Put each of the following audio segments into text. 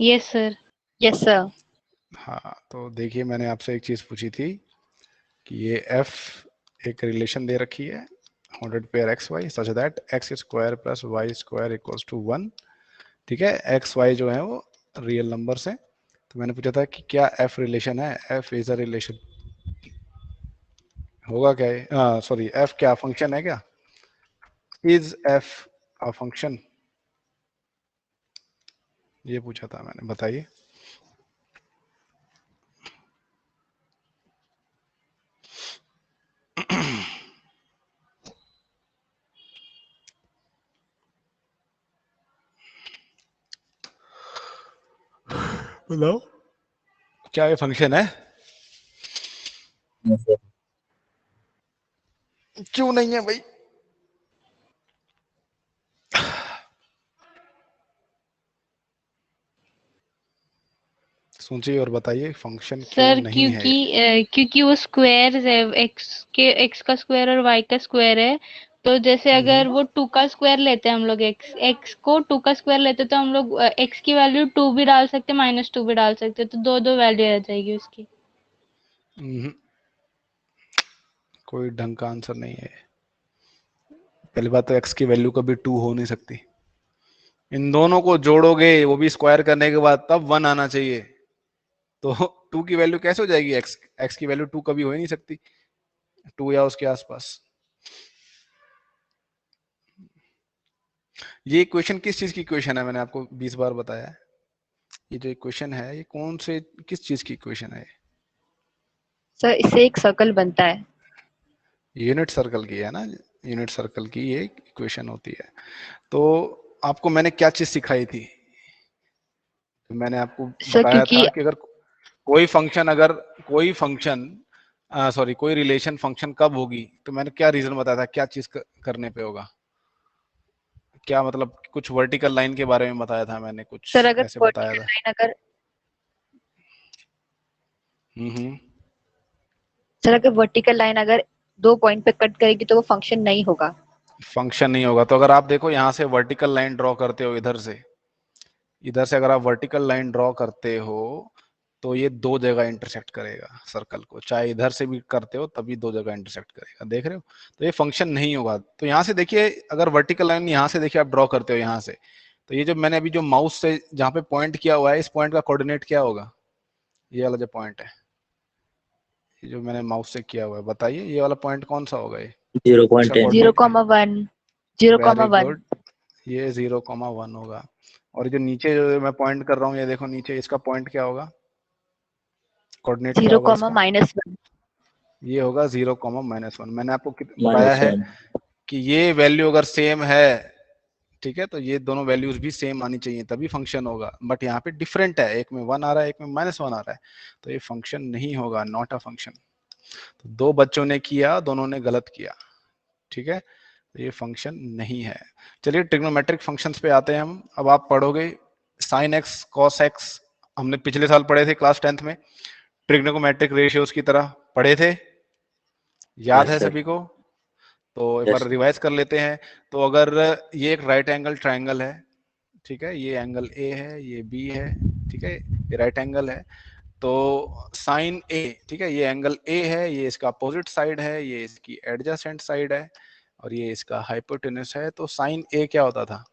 Yes sir. Yes sir. हाँ, तो देखिए मैंने आपसे एक चीज पूछी थी कि ये f एक रिलेशन दे रखी है 100 pair X Y such that X square plus Y square equals to 1। ठीक है, एक्स वाई जो है वो रियल नंबर्स हैं। तो मैंने पूछा था कि क्या f रिलेशन है, f इज अ रिलेशन, होगा क्या ये, सॉरी f क्या फंक्शन है क्या, इज f अ फंक्शन, ये पूछा था मैंने, बताइए। बताओ, क्या ये फंक्शन है? क्यों नहीं है भाई? सोचिए और बताइए फंक्शन क्यों सर नहीं है। क्योंकि वो स्क्वायर है, एक्स का स्क्वायर और वाई का स्क्वायर है। तो जैसे अगर वो 2 का स्क्वायर लेते हैं हम लोग, एक्स को 2 का स्क्वायर लेते तो हम लोग एक्स की वैल्यू 2 भी डाल सकते, -2 भी डाल सकते, तो दो दो वैल्यू आ जाएगी उसकी। हम्म, कोई ढंग का आंसर नहीं है। पहली बात तो एक्स की वैल्यू कभी 2 हो नहीं सकती, इन दोनों को जोड़ोगे वो भी स्क्वायर करने के बाद तब 1 आना चाहिए, तो 2 की वैल्यू कैसे हो जाएगी, एक्स एक्स की वैल्यू 2 कभी हो ही नहीं सकती, 2 या उसके आसपास। ये इक्वेशन किस चीज की इक्वेशन है, मैंने आपको 20 बार बताया है। ये जो इक्वेशन है ये कौन से किस चीज की इक्वेशन है? सर इससे एक सर्कल बनता है। यूनिट सर्कल की है ना, यूनिट सर्कल की ये इक्वेशन होती है। तो आपको मैंने क्या चीज सिखाई थी? तो मैंने आपको सर बताया क्योंकि था कि अगर कोई फंक्शन, अगर कोई फंक्शन सॉरी कोई रिलेशन फंक्शन कब होगी, तो मैंने क्या रीजन बताया था, क्या चीज करने पे होगा, क्या मतलब कुछ वर्टिकल लाइन के बारे में बताया था मैंने, सर कुछ अगर ऐसे बताया वर्टिकल था। लाइन अगर हम्म। सर अगर वर्टिकल लाइन अगर 2 पॉइंट पे कट करेगी तो वो फंक्शन नहीं होगा। फंक्शन नहीं होगा, तो अगर आप देखो यहाँ से वर्टिकल लाइन ड्रॉ करते हो, इधर से अगर आप वर्टिकल लाइन ड्रॉ करते हो तो ये दो जगह इंटरसेक्ट करेगा सर्कल को, चाहे इधर से भी करते हो तभी दो जगह इंटरसेक्ट करेगा, देख रहे हो? तो ये फंक्शन नहीं होगा। तो यहाँ से देखिए, अगर वर्टिकल लाइन यहाँ से देखिए आप ड्रॉ करते हो यहाँ से, तो ये जो मैंने अभी जो माउस से जहाँ पे पॉइंट किया हुआ है, इस पॉइंट का कोऑर्डिनेट क्या होगा? ये वाला जो पॉइंट है, ये जो मैंने माउस से किया हुआ है, बताइए ये वाला पॉइंट कौन सा होगा? ये 0.10। 0,1 वेरी 0,1 गुड, ये 0,1 होगा। और जो नीचे जो मैं पॉइंट कर रहा हूँ, ये देखो नीचे, इसका पॉइंट क्या होगा, कोऑर्डिनेट क्या 0, होगा इसका? -1। ये होगा 0,-1। मैंने आपको बताया है -1। कि ये वैल्यू अगर सेम है, ठीक है, तो ये दोनों वैल्यूज भी सेम आनी चाहिए तभी फंक्शन होगा, बट यहाँ पे डिफरेंट है, एक में 1 आ रहा है, एक में -1 आ रहा है, तो ये फंक्शन नहीं होगा, नॉट अ फंक्शन। तो दो बच्चों ने किया, दोनों ने गलत किया, ठीक है, तो ये फंक्शन नहीं है। चलिए ट्रिग्नोमेट्रिक फंक्शंस पे आते हैं हम। अब आप पढ़ोगे साइन एक्स कॉस एक्स, हमने पिछले साल पढ़े थे क्लास 10th में, ट्रिग्नोमेट्रिक रेशियोज की तरह पढ़े थे, याद यस है सर। सभी को? तो एक बार यस। रिवाइज कर लेते हैं। तो अगर ये एक राइट एंगल ट्राइंगल है, ठीक है, ये एंगल ए है, ये बी है, ठीक है, ये राइट एंगल है, तो साइन ए, ठीक है, ये एंगल ए है, ये इसका अपोजिट साइड है, ये इसकी एडजेसेंट साइड है, और ये इसका हाइपोटेनस है, तो साइन ए क्या होता था?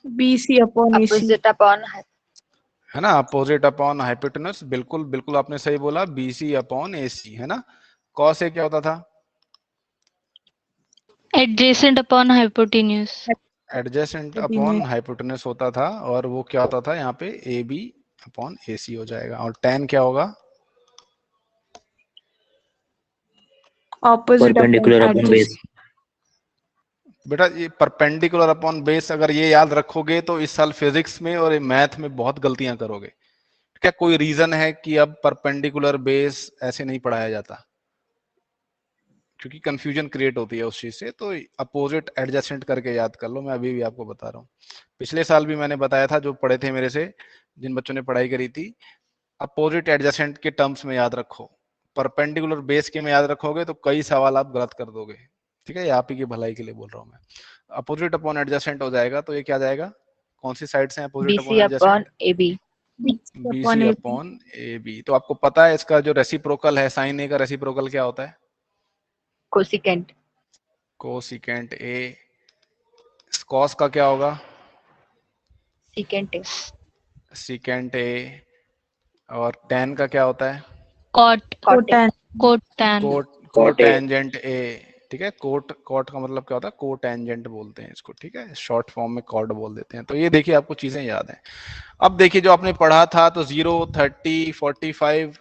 BC upon AC। Opposite upon है ना, अपोजिट अपॉन हाइपोटेनस, बिल्कुल बिल्कुल आपने सही बोला, बीसी अपॉन एसी, है ना। कॉस ए क्या होता था? Adjacent upon hypotenuse. Adjacent upon hypotenuse होता था, और वो क्या होता था यहाँ पे, ए बी अपॉन ए सी हो जाएगा। और tan क्या होगा? Opposite upon perpendicular upon base. Adjacent. बेटा ये परपेंडिकुलर अपॉन बेस, अगर ये याद रखोगे तो इस साल फिजिक्स में और मैथ में बहुत गलतियां करोगे। क्या कोई रीजन है कि अब परपेंडिकुलर बेस ऐसे नहीं पढ़ाया जाता? क्योंकि कंफ्यूजन क्रिएट होती है उस चीज से, तो अपोजिट एडजेसेंट करके याद कर लो, मैं अभी भी आपको बता रहा हूँ। पिछले साल भी मैंने बताया था, जो पढ़े थे मेरे से, जिन बच्चों ने पढ़ाई करी थी, अपोजिट एडजेसेंट के टर्म्स में याद रखो, परपेंडिकुलर बेस के में याद रखोगे तो कई सवाल आप गलत कर दोगे, ठीक है, ये आप ही की भलाई के लिए बोल रहा हूँ मैं। अपोजिट अपॉन एडजेसेंट हो जाएगा, तो ये क्या जाएगा, कौन सी साइड से opposite BC upon upon AB। BC upon AB। तो आपको पता है इसका जो रेसिप्रोकल है साइन ए का रेसिप्रोकल क्या होता है? कोसिकेंट। Cosecant A. कॉस का क्या होगा? Secant A. Secant A. और tan का क्या होता है? Cot cot A. Cot tan cotangent A. ठीक है, कोट का मतलब क्या होता है? कोटेंजेंट बोलते हैं इसको। ठीक है, शॉर्ट फॉर्म में कॉट बोल देते हैं। तो ये देखिए आपको चीजें याद हैं। अब देखिए जो आपने पढ़ा था तो 0, 30, 45,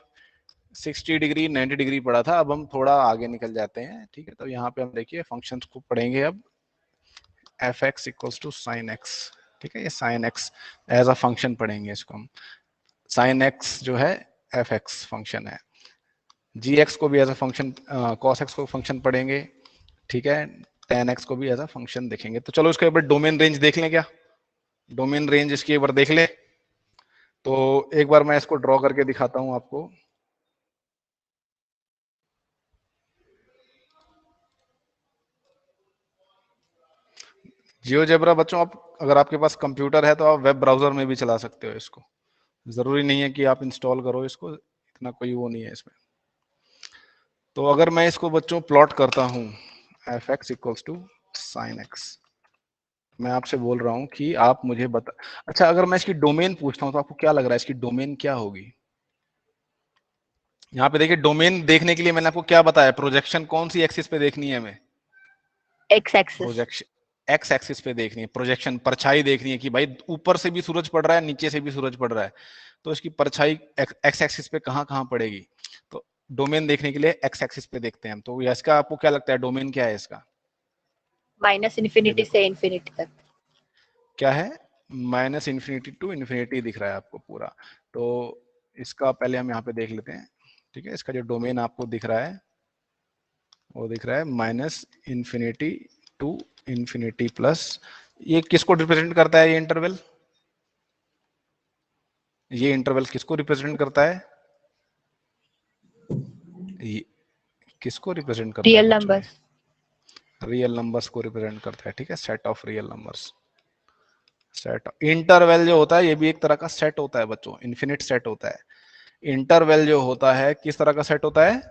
60 डिग्री, 90 डिग्री पढ़ा था। अब हम थोड़ा आगे निकल जाते हैं। ठीक है, तो यहाँ पे हम देखिए फंक्शंस को पढ़ेंगे अब। F X equals to sine X. ठीक है, ये sine X as a function पढ़ेंगे इसको हम। साइन एक्स जो है एफ एक्स फंक्शन है। जी एक्स को भी as a function, cos X को फंक्शन पढ़ेंगे। ठीक है, tan एक्स को भी एज अ फंक्शन देखेंगे। तो चलो इसके ऊपर डोमेन रेंज देख लें क्या? डोमेन रेंज इसकी एक बार देख ले। तो एक बार मैं इसको ड्रॉ करके दिखाता हूं आपको। जियोजेब्रा बच्चों, आप अगर आपके पास कंप्यूटर है तो आप वेब ब्राउजर में भी चला सकते हो इसको। जरूरी नहीं है कि आप इंस्टॉल करो इसको, इतना कोई वो नहीं है इसमें। तो अगर मैं इसको बच्चों प्लॉट करता हूं, F X equals to sine X, मैं आपसे बोल रहा हूं कि आप मुझे बता। अच्छा, अगर मैं इसकी डोमेन पूछता हूं तो आपको क्या लग रहा है इसकी डोमेन क्या होगी? यहाँ पे देखिए, डोमेन देखने के लिए मैंने आपको क्या बताया? प्रोजेक्शन कौन सी एक्सिस पे देखनी है हमें? X axis. Projection x axis पे देखनी है। प्रोजेक्शन परछाई देखनी है कि भाई ऊपर से भी सूरज पड़ रहा है, नीचे से भी सूरज पड़ रहा है, तो इसकी परछाई एक्स एक्सिस पे कहाँ कहाँ पड़ेगी। तो डोमेन देखने के लिए एक्स एक्सिस पे देखते हैं हम। तो इसका आपको क्या लगता है डोमेन क्या है इसका? माइनस इन्फिनिटी से इन्फिनिटी तक। क्या है? माइनस इन्फिनिटी टू इन्फिनिटी दिख रहा है आपको पूरा। तो इसका पहले हम यहाँ पे देख लेते हैं। ठीक है, इसका जो डोमेन आपको दिख रहा है वो दिख रहा है minus infinity to infinity plus. ये किसको रिप्रेजेंट करता है ये इंटरवल? ये इंटरवल किसको रिप्रेजेंट करता है? ये किसको रिप्रेजेंट करता है रियल बच्चों? नंबर्स। रियल नंबर्स को रिप्रेजेंट करता है। ठीक है, set of real numbers. Set interval जो होता है ये भी एक तरह का सेट होता है बच्चों, इन्फिनिट सेट होता है। इंटरवल जो होता है किस तरह का सेट होता है?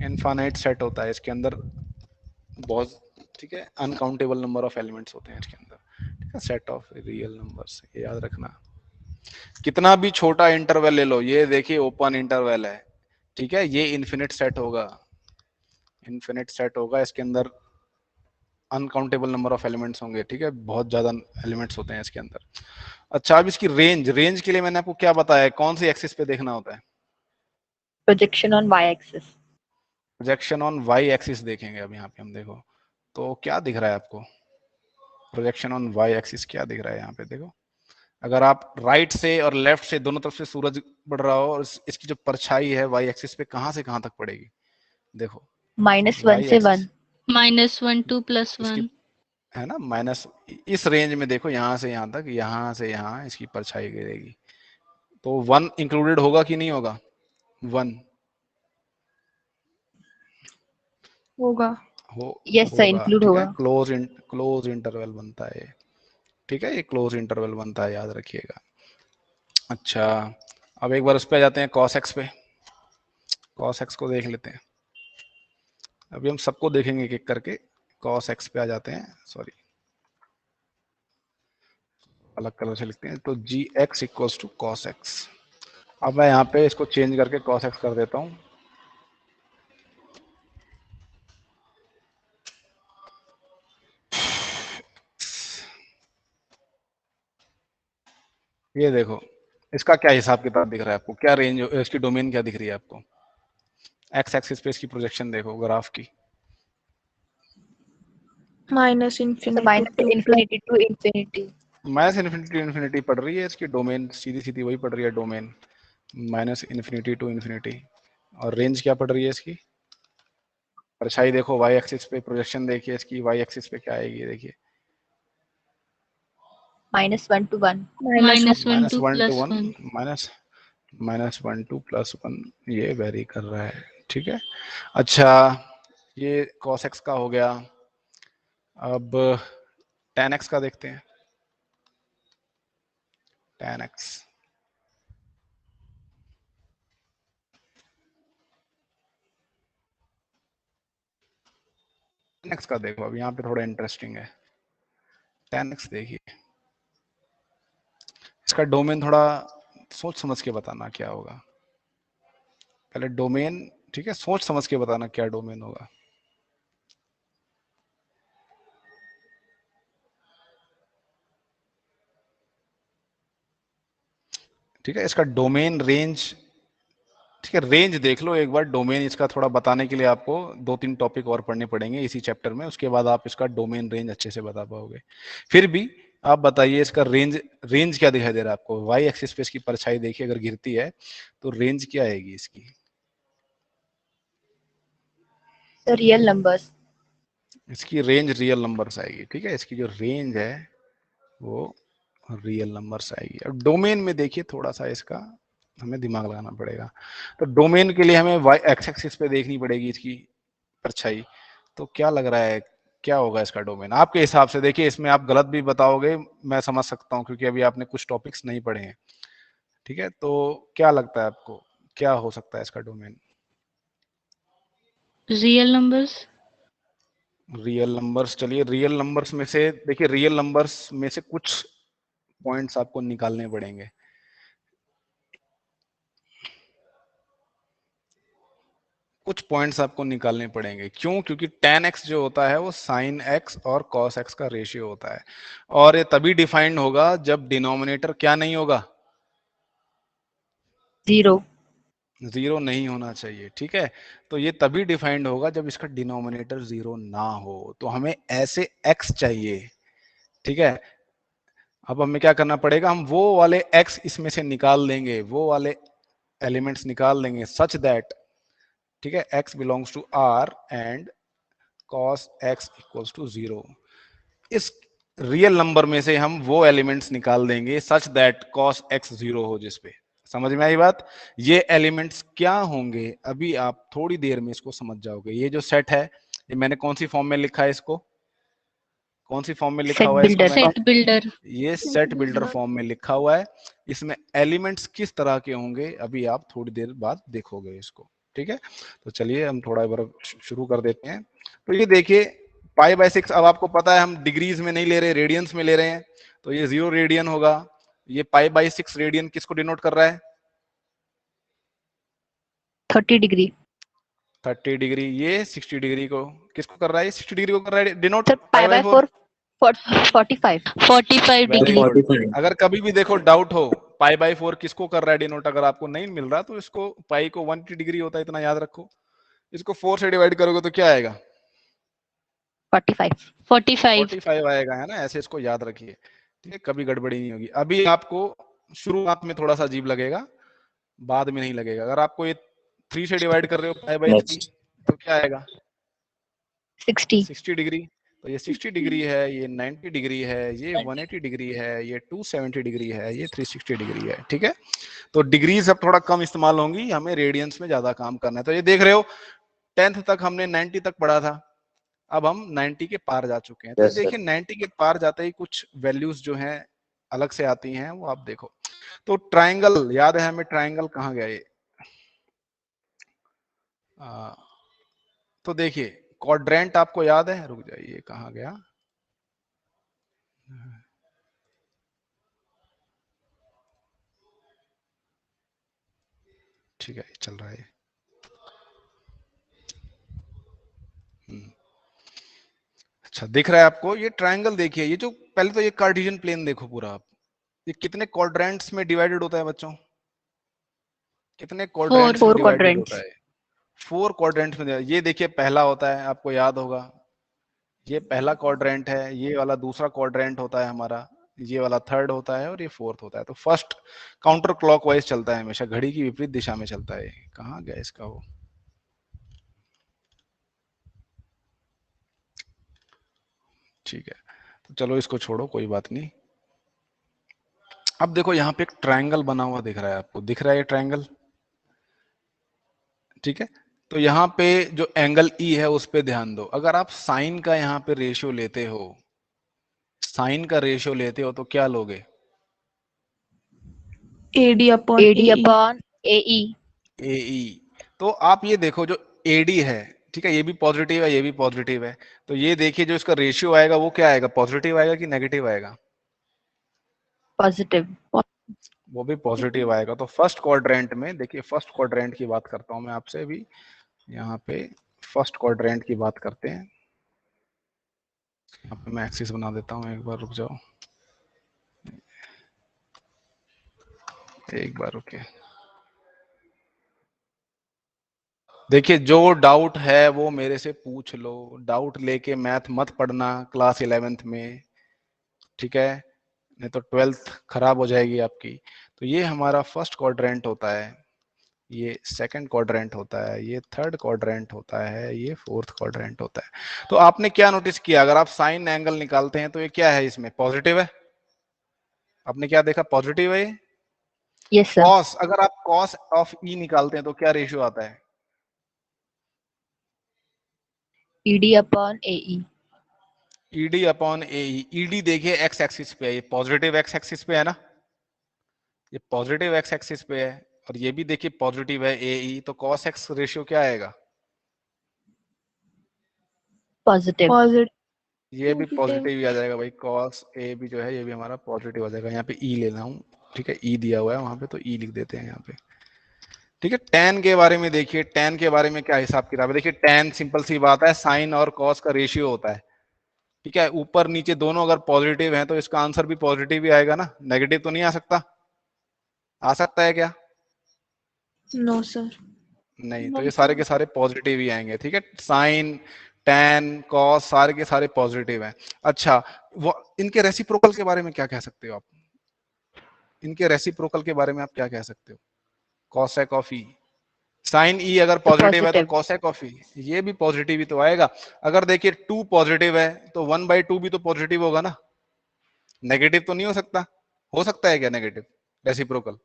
इनफाइनाइट सेट होता है। इसके अंदर बहुत, ठीक है, अनकाउंटेबल नंबर ऑफ एलिमेंट्स होते हैं इसके अंदर। ठीक है, सेट ऑफ रियल नंबर्स, ये याद रखना। कितना भी छोटा इंटरवल ले लो, ये देखिए ओपन इंटरवल है। ठीक है, ये इन्फिनिट सेट होगा। इन्फिनिट सेट होगा, इसके अंदर अनकाउंटेबल नंबर ऑफ एलिमेंट्स होंगे। ठीक है, बहुत ज्यादा एलिमेंट्स होते हैं इसके अंदर। अच्छा, अब इसकी रेंज के लिए मैंने आपको क्या बताया है? कौन सी एक्सिस पे देखना होता है? Projection on Y axis. Projection on Y axis देखेंगे। अब यहाँ पे हम देखो तो क्या दिख रहा है आपको? प्रोजेक्शन ऑन वाई एक्सिस क्या दिख रहा है यहाँ पे देखो। अगर आप राइट से और लेफ्ट से दोनों तरफ से सूरज बढ़ रहा हो और इसकी जो परछाई है वाई एक्सिस पे कहाँ से कहाँ तक पड़ेगी? देखो, -1 से 1। -1 2 + इसकी 1 है ना, माइनस इस रेंज में देखो, यहाँ से यहाँ तक, यहाँ से यहाँ इसकी परछाई गिरेगी। तो 1 इंक्लूडेड होगा कि नहीं होगा? 1 होगा। यस सर, होगा। इंक्लूड ठीक होगा। है, क्लोज इंटरवल बनता है। ठीक है, ये क्लोज इंटरवल बनता है, याद रखिएगा। अच्छा, अब एक बार उस पे जाते हैं कॉस एक्स पे। कॉस एक्स को देख लेते हैं। अभी हम सबको देखेंगे एक एक करके। कॉस एक्स पे आ जाते हैं, सॉरी अलग कलर से लिखते हैं। तो G X equals to cos X. अब मैं यहाँ पे इसको चेंज करके कॉस एक्स कर देता हूँ। ये देखो, इसका क्या हिसाब किताब दिख रहा है आपको? क्या रेंज, इसकी डोमेन क्या दिख रही है आपको? एक्स एक्सिस पे इसकी प्रोजेक्शन देखो ग्राफ की। माइनस तो infinity minus to infinity to infinity. Minus infinity infinity पड़ रही है इसकी डोमेन, सीधी सीधी वही पड़ रही है domain, minus infinity to infinity. और रेंज क्या पड़ रही है इसकी? परछाई देखो वाई एक्सिस पे, प्रोजेक्शन देखिए इसकी वाई एक्सिस पे क्या आएगी देखिए, -1 to 1। -1 -1 2 -1 to + 1 1 -1 2 +1, ये वेरी कर रहा है। ठीक है, अच्छा ये cos x का हो गया। अब tan x का देखते हैं। tan x tan x का देखो, अब यहाँ पे थोड़ा इंटरेस्टिंग है। tan x देखिए, इसका डोमेन थोड़ा सोच समझ के बताना क्या होगा। पहले डोमेन, ठीक है, सोच समझ के बताना क्या डोमेन होगा। ठीक है, इसका डोमेन रेंज, ठीक है, रेंज देख लो एक बार। डोमेन इसका थोड़ा बताने के लिए आपको 2-3 टॉपिक और पढ़ने पड़ेंगे इसी चैप्टर में, उसके बाद आप इसका डोमेन रेंज अच्छे से बता पाओगे। फिर भी आप बताइए इसका रेंज, रेंज क्या दिखाई दे रहा है आपको? वाई एक्सिस पे इसकी परछाई देखिए अगर गिरती है तो रेंज क्या आएगी इसकी? Real numbers. इसकी रेंज रियल नंबर्स आएगी। ठीक है, इसकी जो रेंज है वो रियल नंबर्स आएगी। अब डोमेन में देखिए थोड़ा सा इसका हमें दिमाग लगाना पड़ेगा। तो डोमेन के लिए हमें वाई एक्स एक्सिस पे देखनी पड़ेगी इसकी परछाई। तो क्या लग रहा है, क्या होगा इसका डोमेन आपके हिसाब से? देखिए इसमें आप गलत भी बताओगे, मैं समझ सकता हूँ, क्योंकि अभी आपने कुछ टॉपिक्स नहीं पढ़े हैं। ठीक है, तो क्या लगता है आपको, क्या हो सकता है इसका domain? Real numbers. Real numbers, चलिए रियल नंबर्स में से देखिए, रियल नंबर्स में से कुछ पॉइंट्स आपको निकालने पड़ेंगे। कुछ पॉइंट्स आपको निकालने पड़ेंगे। क्यों? क्योंकि tan x जो होता है वो sin x और cos x का रेशियो होता है, और ये तभी डिफाइंड होगा जब डिनोमिनेटर क्या नहीं होगा, जीरो। जीरो नहीं होना चाहिए। ठीक है, तो ये तभी डिफाइंड होगा जब इसका डिनोमिनेटर जीरो ना हो। तो हमें ऐसे x चाहिए। ठीक है, अब हमें क्या करना पड़ेगा, हम वो वाले x इसमें से निकाल देंगे, वो वाले एलिमेंट्स निकाल देंगे सच दैट, ठीक है, x belongs to r and cos x equals to 0। इस रियल नंबर में से हम वो एलिमेंट्स निकाल देंगे सच दैट cos x 0 हो जिसपे। समझ में आई बात? ये एलिमेंट्स क्या होंगे अभी आप थोड़ी देर में इसको समझ जाओगे। ये जो सेट है, ये मैंने कौन सी फॉर्म में लिखा है इसको, कौन सी फॉर्म में लिखा सेट हुआ है इसको बिल्डर। मैंने? Set builder. ये सेट बिल्डर फॉर्म में लिखा हुआ है। इसमें एलिमेंट्स किस तरह के होंगे अभी आप थोड़ी देर बाद देखोगे इसको। ठीक है, तो चलिए हम थोड़ा बार शुरू कर देते हैं। तो ये देखिए π/6, अब आपको पता है हम डिग्रीज में नहीं ले रहे, रेडियंस में ले रहे हैं, तो ये 0 रेडियन होगा। ये π/6 रेडियन किसको डिनोट कर रहा है? 30 डिग्री। 30 डिग्री। ये 60 डिग्री को किसको कर रहा है? 60 डिग्री को कर रहा है denote. Sir π/4 45। 45 very degree. Good. अगर कभी भी देखो डाउट हो π/4 किसको कर रहा है डिनोट, अगर आपको नहीं मिल रहा, तो इसको पाई को 180 डिग्री होता है, इतना याद रखो। इसको 4 से डिवाइड करोगे तो क्या आएगा? 45। 45। आएगा, है ना? ऐसे इसको याद रखिए। ठीक है, कभी गड़बड़ी नहीं होगी। अभी आपको शुरुआत में थोड़ा सा अजीब लगेगा, बाद में नहीं लगेगा। अगर आपको ये 3 से डिवाइड कर रहे हो π/3 तो क्या आएगा? 60 डिग्री। तो ये 60 डिग्री है, ये 90 डिग्री है, ये 180 डिग्री है, ये 270 डिग्री है, ये 360 डिग्री है। ठीक है, तो डिग्रीज अब थोड़ा कम इस्तेमाल होंगी, हमें रेडियंस में ज्यादा काम करना है। तो ये देख रहे हो 10th तक हमने 90 तक पढ़ा था, अब हम 90 के पार जा चुके हैं। तो देखिए 90 के पार जाते ही कुछ वैल्यूज जो हैं अलग से आती हैं, वो आप देखो। तो ट्राइंगल याद है हमें, ट्राइंगल कहाँ गया ये? तो देखिए क्वाड्रेंट आपको याद है, रुक जाइए कहाँ गया, ठीक है चल रहा है। अच्छा दिख रहा है आपको ये ट्रायंगल? देखिए ये जो पहले तो ये कार्टेशियन प्लेन देखो पूरा आप, ये कितने क्वाड्रेंट्स में डिवाइडेड होता है बच्चों? कितने क्वाड्रेंट्स में 4 डिवाइडेड होता क्वाड्रेंट्स। है? 4 क्वाड्रेंट्स में। ये देखिए पहला होता है, आपको याद होगा, ये पहला क्वाड्रेंट है, ये वाला दूसरा क्वाड्रेंट होता है हमारा, ये वाला थर्ड होता है, और ये फोर्थ होता है। तो फर्स्ट काउंटर क्लॉकवाइज चलता है, हमेशा घड़ी की विपरीत दिशा में चलता है। कहाँ गया इसका वो? ठीक है, तो चलो इसको छोड़ो, कोई बात नहीं। अब देखो यहाँ पे एक ट्रायंगल बना हुआ दिख रहा है आपको, दिख रहा है ये ट्रायंगल? ठीक है, तो यहाँ पे जो एंगल ई है उस पे ध्यान दो। अगर आप साइन का यहाँ पे रेशियो लेते हो, साइन का रेशियो लेते हो तो क्या लोगे? AD upon AD AE. Upon AE। AE। तो आप ये देखो जो AD है, ठीक है, ये भी पॉजिटिव है, ये भी पॉजिटिव है, तो ये देखिए जो इसका रेशियो आएगा वो क्या आएगा, पॉजिटिव आएगा कि नेगेटिव आएगा? पॉजिटिव। वो भी पॉजिटिव आएगा। तो फर्स्ट क्वाड्रेंट में देखिए, फर्स्ट क्वाड्रेंट की बात करता हूं मैं आपसे अभी, यहाँ पे फर्स्ट क्वाड्रेंट की बात करते हैं। यहाँ पे मैं एक्सिस बना देता हूँ, एक बार रुक जाओ, एक बार रुके। देखिए जो डाउट है वो मेरे से पूछ लो, डाउट लेके मैथ मत पढ़ना क्लास 11th में, ठीक है, नहीं तो 12th खराब हो जाएगी आपकी। तो ये हमारा फर्स्ट क्वाड्रेंट होता है, ये सेकंड क्वाड्रेंट होता है, ये थर्ड क्वाड्रेंट होता है, ये फोर्थ क्वाड्रेंट होता है। तो आपने क्या नोटिस किया, अगर आप साइन एंगल निकालते हैं तो ये क्या है, इसमें पॉजिटिव है। आपने क्या देखा, पॉजिटिव है ये। Yes sir. कॉस, अगर आप कॉस ऑफ ई निकालते हैं तो क्या रेशियो आता है? ED upon AE। ED upon AE. ED देखिए एक्स एक्सिस पे है, ये पॉजिटिव एक्स एक्सिस पे है ना, ये पॉजिटिव एक्स एक्सिस पे है, और ये भी देखिए पॉजिटिव है एई, तो कॉस एक्स रेशियो क्या आएगा? पॉजिटिव। Positive. ये भी पॉजिटिव ही आ जाएगा भाई, कॉस ए भी जो है ये भी हमारा पॉजिटिव आ जाएगा। यहाँ पे ई लेना हूँ, ठीक है, ई दिया हुआ है वहां पे, तो ई लिख देते हैं यहाँ पे, ठीक है। tan के बारे में देखिए, tan के बारे में क्या हिसाब किताब है, देखिए tan सिंपल सी बात है, साइन और कॉस का रेशियो होता है, ठीक है, ऊपर नीचे दोनों अगर पॉजिटिव है तो इसका आंसर भी पॉजिटिव ही आएगा ना, नेगेटिव तो नहीं आ सकता? आ सकता है क्या? No, sir. नहीं, तो ये सारे के सारे पॉजिटिव ही आएंगे, ठीक है। साइन, टैन, कॉस सारे के सारे पॉजिटिव हैं। अच्छा, वो इनके रेसिप्रोकल के बारे में क्या कह सकते हो आप? इनके रेसिप्रोकल के बारे में आप क्या कह सकते हो? कॉसेक ऑफ ई, साइन ई अगर पॉजिटिव है तो पॉजिटिव। कॉसेक ऑफ ई ये भी पॉजिटिव ही तो आएगा। अगर देखिए 2 पॉजिटिव है तो 1/2 भी तो पॉजिटिव होगा ना, नेगेटिव तो नहीं हो सकता? हो सकता है क्या नेगेटिव रेसिप्रोकल?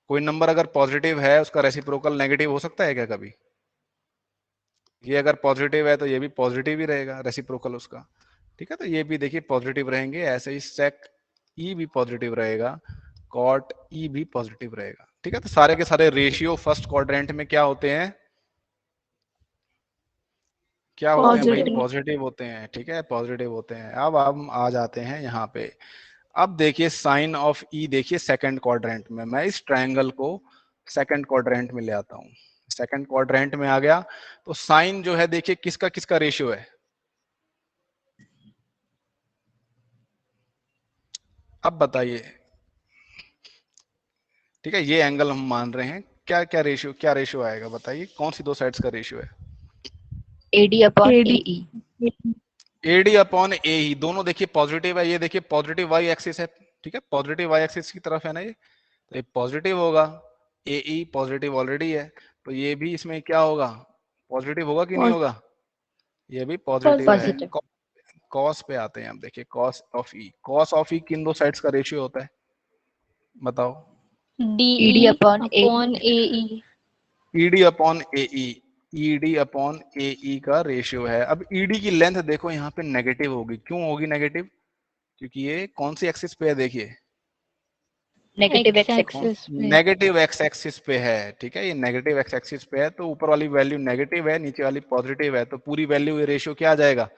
कोई नंबर अगर पॉजिटिव है उसका रेसिप्रोकल नेगेटिव हो सकता है क्या कभी? ये अगर पॉजिटिव है तो ये भी पॉजिटिव ही रहेगा रेसिप्रोकल उसका, ठीक है। तो ये भी देखिए पॉजिटिव रहेंगे, ऐसे ही सेक ई भी पॉजिटिव रहेगा, कॉट ई भी पॉजिटिव रहेगा, ठीक है। तो सारे के सारे रेशियो फर्स्ट क्वाड्रेंट में क्या होते हैं, क्या होते हैं भाई, Positive. पॉजिटिव होते हैं, ठीक है, पॉजिटिव होते हैं। अब हम आ जाते हैं यहाँ पे, अब देखिए साइन ऑफ ई, देखिए सेकंड क्वाड्रेंट में, मैं इस ट्रायंगल को सेकंड क्वाड्रेंट में ले आता हूँ, सेकंड क्वाड्रेंट में आ गया, तो साइन जो है देखिए किसका किसका रेशियो है, अब बताइए, ठीक है, ये एंगल हम मान रहे हैं, क्या रेशियो आएगा बताइए, कौन सी दो साइड्स का रेशियो है? AD upon AD. AE। AD upon A ही, दोनों देखिए पॉजिटिव है, ये देखिए पॉजिटिव वाई एक्सिस है, ठीक है, पॉजिटिव वाई एक्सिस की तरफ है ना ये, तो ये पॉजिटिव होगा, ए ई पॉजिटिव ऑलरेडी है, तो ये भी इसमें क्या होगा, पॉजिटिव होगा कि नहीं होगा? ये भी पॉजिटिव है। पॉजिटिव। कॉस पे आते हैं, अब देखिए cos of E, cos of E किन दो साइड्स का रेशियो होता है बताओ? ED DE upon upon AE। AE. ED upon AE, ED upon AE का रेशियो है। अब ईडी की लेंथ देखो यहाँ पे नेगेटिव होगी, क्यों होगी नेगेटिव? क्योंकि ये कौन सी एक्सिस पे है, देखिए negative X x axis. axis पे. नेगेटिव एक्स एक्सिस पे है, ठीक है, ये नेगेटिव एक्स एक्सिस पे है, तो ऊपर वाली वैल्यू नेगेटिव है, नीचे वाली पॉजिटिव है, तो पूरी वैल्यू, ये रेशियो क्या आ जाएगा,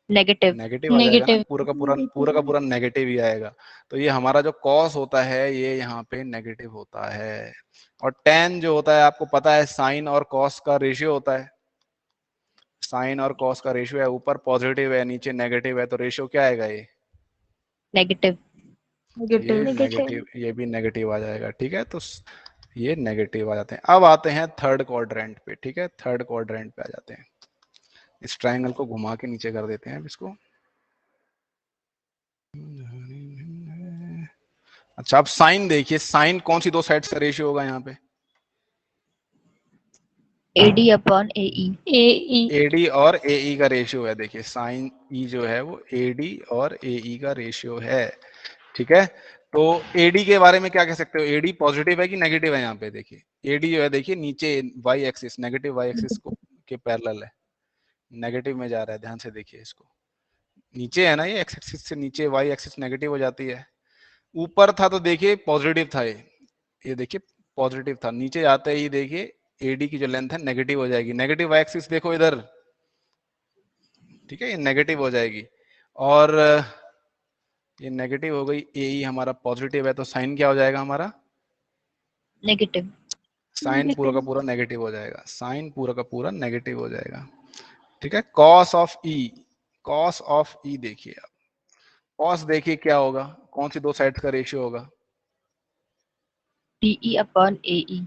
नेगेटिव। नेगेटिव आ जाएगा ना, Negative. पूरा का पूरा नेगेटिव ही आएगा। तो ये हमारा जो कॉस होता है ये यहाँ पे नेगेटिव होता है, और टेन जो होता है आपको पता है साइन और कॉस का रेशियो होता है, साइन और कॉस का रेशियो है, ऊपर पॉजिटिव है नीचे नेगेटिव है, तो रेशियो क्या आएगा, ये नेगेटिव। ये Negative. नेगेटिव, ये भी नेगेटिव आ जाएगा, ठीक है। तो ये नेगेटिव आ जाते हैं। अब आते हैं थर्ड क्वाड्रेंट पे, ठीक है, थर्ड क्वाड्रेंट पे आ जाते हैं, इस ट्रायंगल को घुमा के नीचे कर देते हैं अब इसको। अच्छा, अब साइन देखिए, साइन कौन सी दो साइड्स का रेशियो होगा यहाँ पे? AD upon AE। AE. AD और एई का रेशियो है, देखिए साइन ई जो है वो एडी और एई का रेशियो है, ठीक है। तो एडी के बारे में क्या कह सकते हो, एडी पॉजिटिव है कि नेगेटिव है? यहाँ पे देखिए एडी जो है, देखिए नीचे Y axis, negative Y axis को के पैरेलल है, नेगेटिव में जा रहा है, ध्यान से देखिए इसको, नीचे है ना, ये एक्स एक्सिस से नीचे वाई एक्सिस नेगेटिव हो जाती है। ऊपर था तो देखिए पॉजिटिव था, ये देखिए पॉजिटिव था, नीचे आते ही देखिए एडी की जो लेंथ है नेगेटिव हो जाएगी। नेगेटिव वाई एक्सिस देखो इधर, ठीक है, ये नेगेटिव हो जाएगी। और ये नेगेटिव हो गई, ए हमारा पॉजिटिव है, तो साइन क्या हो जाएगा हमारा? नेगेटिव। साइन पूरा का पूरा नेगेटिव हो जाएगा, साइन पूरा का पूरा नेगेटिव हो जाएगा। ठीक है, cos of E, cos of E देखिए आप, कॉस देखिए क्या होगा, कौन सी दो साइड्स का रेशियो होगा? डीई अपॉन एई।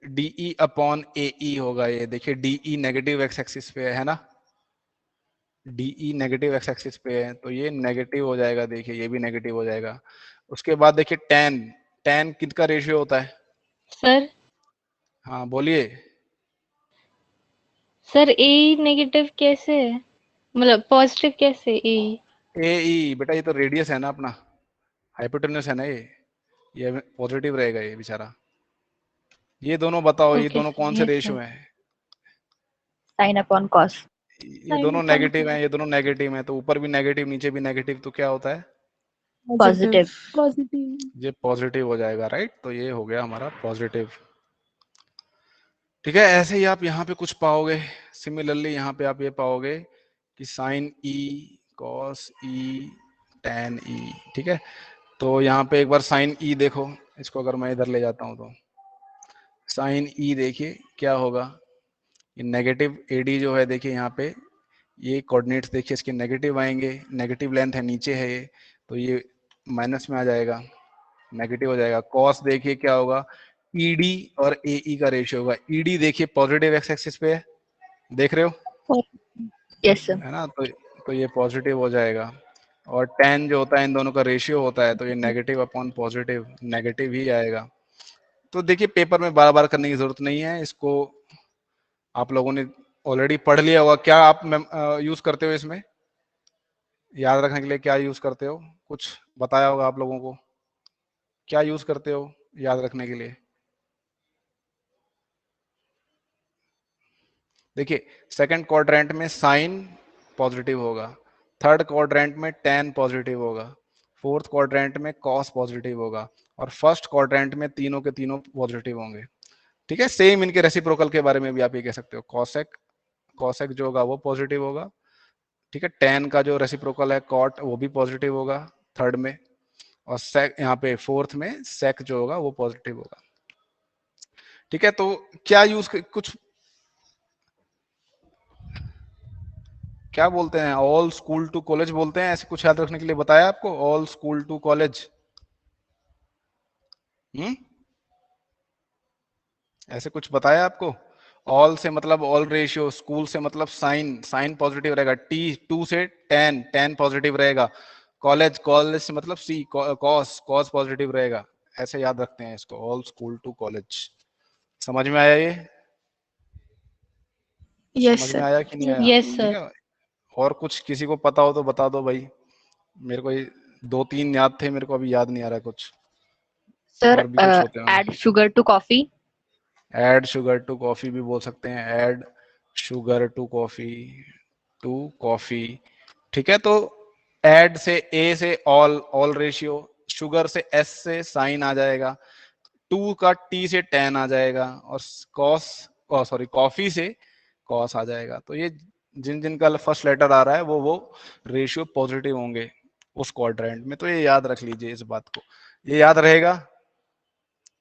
डीई अपॉन एई होगा। ये देखिए डीई नेगेटिव एक्स एक्सिस पे है ना, डीई नेगेटिव एक्स एक्सिस पे है, तो ये नेगेटिव हो जाएगा। देखिए ये भी नेगेटिव हो जाएगा। उसके बाद देखिए टेन, टेन किसका रेशियो होता है? सर हाँ बोलिए। सर ए नेगेटिव कैसे है, मतलब पॉजिटिव कैसे ए? ए बेटा ये तो रेडियस है ना अपना, हाइपोटेन्यूस है ना, ये पॉजिटिव रहेगा ये बेचारा। ये दोनों बताओ, ये ओके दोनों सर, कौन से यस रेशियो सर। हैं? Sine upon cos. ये दोनों नेगेटिव हैं, ये दोनों नेगेटिव हैं, तो ऊपर भी नेगेटिव नीचे भी नेगेटिव, तो क्या होता है? पॉजिटिव। पॉजिटिव। ये पॉजिटिव हो जाएगा, राइट। तो ये हो गया हमारा पॉजिटिव। ठीक है, ऐसे ही आप यहाँ पे कुछ पाओगे। सिमिलरली यहाँ पे आप ये पाओगे कि साइन ई, कॉस ई, टेन ई। ठीक है, तो यहाँ पे एक बार साइन ई देखो, इसको अगर मैं इधर ले जाता हूँ तो साइन ई देखिए क्या होगा। ये नेगेटिव एडी जो है देखिए यहाँ पे, ये कोऑर्डिनेट्स देखिए इसके नेगेटिव आएंगे, नेगेटिव लेंथ है, नीचे है ये, तो ये माइनस में आ जाएगा, नेगेटिव हो जाएगा। कॉस देखिए क्या होगा, ईडी और एई का रेशियो होगा। ईडी देखिए पॉजिटिव एक्स एक्सिस पे है, देख रहे हो, यस सर। है ना, तो ये पॉजिटिव हो जाएगा। और टेन जो होता है इन दोनों का रेशियो होता है, तो ये नेगेटिव अपॉन पॉजिटिव, नेगेटिव ही आएगा। तो देखिए पेपर में बार बार करने की जरूरत नहीं है, इसको आप लोगों ने ऑलरेडी पढ़ लिया होगा। क्या आप यूज करते हो इसमें, याद रखने के लिए क्या यूज करते हो? कुछ बताया होगा आप लोगों को, क्या यूज करते हो याद रखने के लिए? देखिए सेकंड क्वाड्रेंट में साइन पॉजिटिव होगा, थर्ड क्वाड्रेंट में टेन पॉजिटिव होगा, फोर्थ क्वाड्रेंट में कॉस पॉजिटिव होगा, और फर्स्ट क्वाड्रेंट में तीनों के तीनों पॉजिटिव होंगे। ठीक है, सेम इनके रेसिप्रोकल के बारे में भी आप ये कह सकते हो, कॉसेक, कॉसेक जो होगा वो पॉजिटिव होगा। ठीक है, टेन का जो रेसिप्रोकल है कॉट, वो भी पॉजिटिव होगा थर्ड में, और सेक यहाँ पे फोर्थ में सेक जो होगा वो पॉजिटिव होगा। ठीक है, तो क्या यूज, कुछ क्या बोलते हैं, ऑल स्कूल टू कॉलेज बोलते हैं, ऐसे कुछ याद रखने के लिए बताया आपको, ऑल स्कूल टू कॉलेज। ऐसे कुछ बताया आपको? ऑल से मतलब ऑल रेशियो, स्कूल से मतलब साइन, साइन पॉजिटिव रहेगा, टी टू से टेन, टेन पॉजिटिव रहेगा, कॉलेज, कॉलेज से मतलब सी, कॉस, कॉस पॉजिटिव रहेगा। ऐसे याद रखते हैं इसको, ऑल स्कूल टू कॉलेज। समझ में आया ये? यस समझ में सर। आया कि नहीं आया? यस ठीक सर। है, और कुछ किसी को पता हो तो बता दो भाई, मेरे को दो तीन याद थे, मेरे को अभी याद नहीं आ रहा कुछ, सर और भी कुछ होते हैं। Add sugar to coffee. Add sugar to coffee भी बोल सकते हैं, add sugar to coffee, to coffee. ठीक है, तो ऐड से ए से ऑल, ऑल रेशियो, शुगर से एस से साइन आ जाएगा, टू का टी से टेन आ जाएगा, और कॉस, सॉरी कॉफी से कॉस आ जाएगा। तो ये जिन जिन का फर्स्ट लेटर आ रहा है वो रेशियो पॉजिटिव होंगे उस क्वाड्रेंट में। तो ये याद रख लीजिए इस बात को, ये याद रहेगा,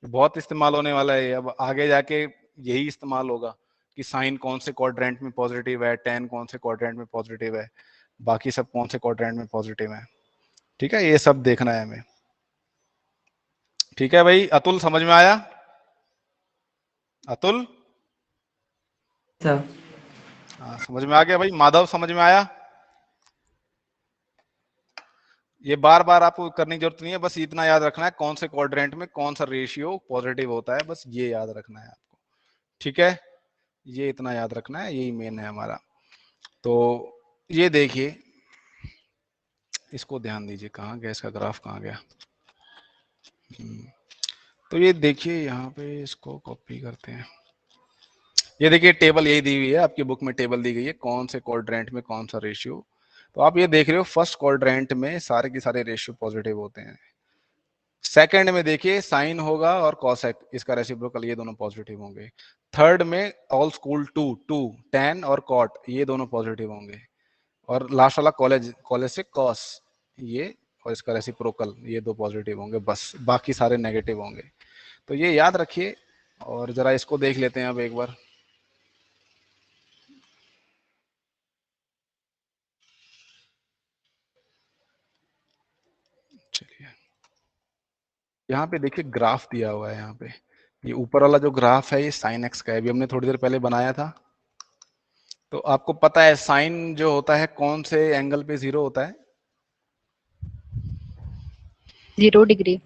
बहुत इस्तेमाल होने वाला है। अब आगे जाके यही इस्तेमाल होगा कि साइन कौन से क्वाड्रेंट में पॉजिटिव है, टेन कौन से क्वाड्रेंट में पॉजिटिव है, बाकी सब कौन से क्वाड्रेंट में पॉजिटिव है। ठीक है, ये सब देखना है हमें। ठीक है भाई, अतुल समझ में आया? अतुल हाँ समझ में आ गया भाई। माधव समझ में आया? ये बार बार आपको करने की जरूरत नहीं है, बस इतना याद रखना है कौन से क्वाड्रेंट में कौन सा रेशियो पॉजिटिव होता है, बस ये याद रखना है आपको। ठीक है, ये इतना याद रखना है, यही मेन है हमारा। तो ये देखिए, इसको ध्यान दीजिए, कहाँ गया इसका ग्राफ, कहाँ गया। तो ये देखिए यहाँ पे, इसको कॉपी करते हैं। ये देखिए टेबल यही दी हुई है आपकी बुक में, टेबल दी गई है कौन से क्वाड्रेंट में कौन सा रेशियो तो आप ये देख रहे हो फर्स्ट क्वाड्रेंट में सारे के सारे रेशियो पॉजिटिव होते हैं। सेकंड में देखिए साइन होगा और कॉसेक, इसका रेसिप्रोकल, ये दोनों पॉजिटिव होंगे। थर्ड में ऑल स्कूल टू टैन और कॉट, ये दोनों पॉजिटिव होंगे। और लास्ट वाला कॉलेज से कॉस, ये और इसका रेसिप्रोकल, ये दो पॉजिटिव होंगे, बस बाकी सारे नेगेटिव होंगे। तो ये याद रखिए। और जरा इसको देख लेते हैं अब एक बार। चलिए यहाँ पे देखिए ग्राफ दिया हुआ है। यहाँ पे ये ऊपर वाला जो ग्राफ है ये साइन एक्स का है, अभी हमने थोड़ी देर पहले बनाया था। तो आपको पता है साइन जो होता है कौन से एंगल पे 0 होता है? 0 डिग्री।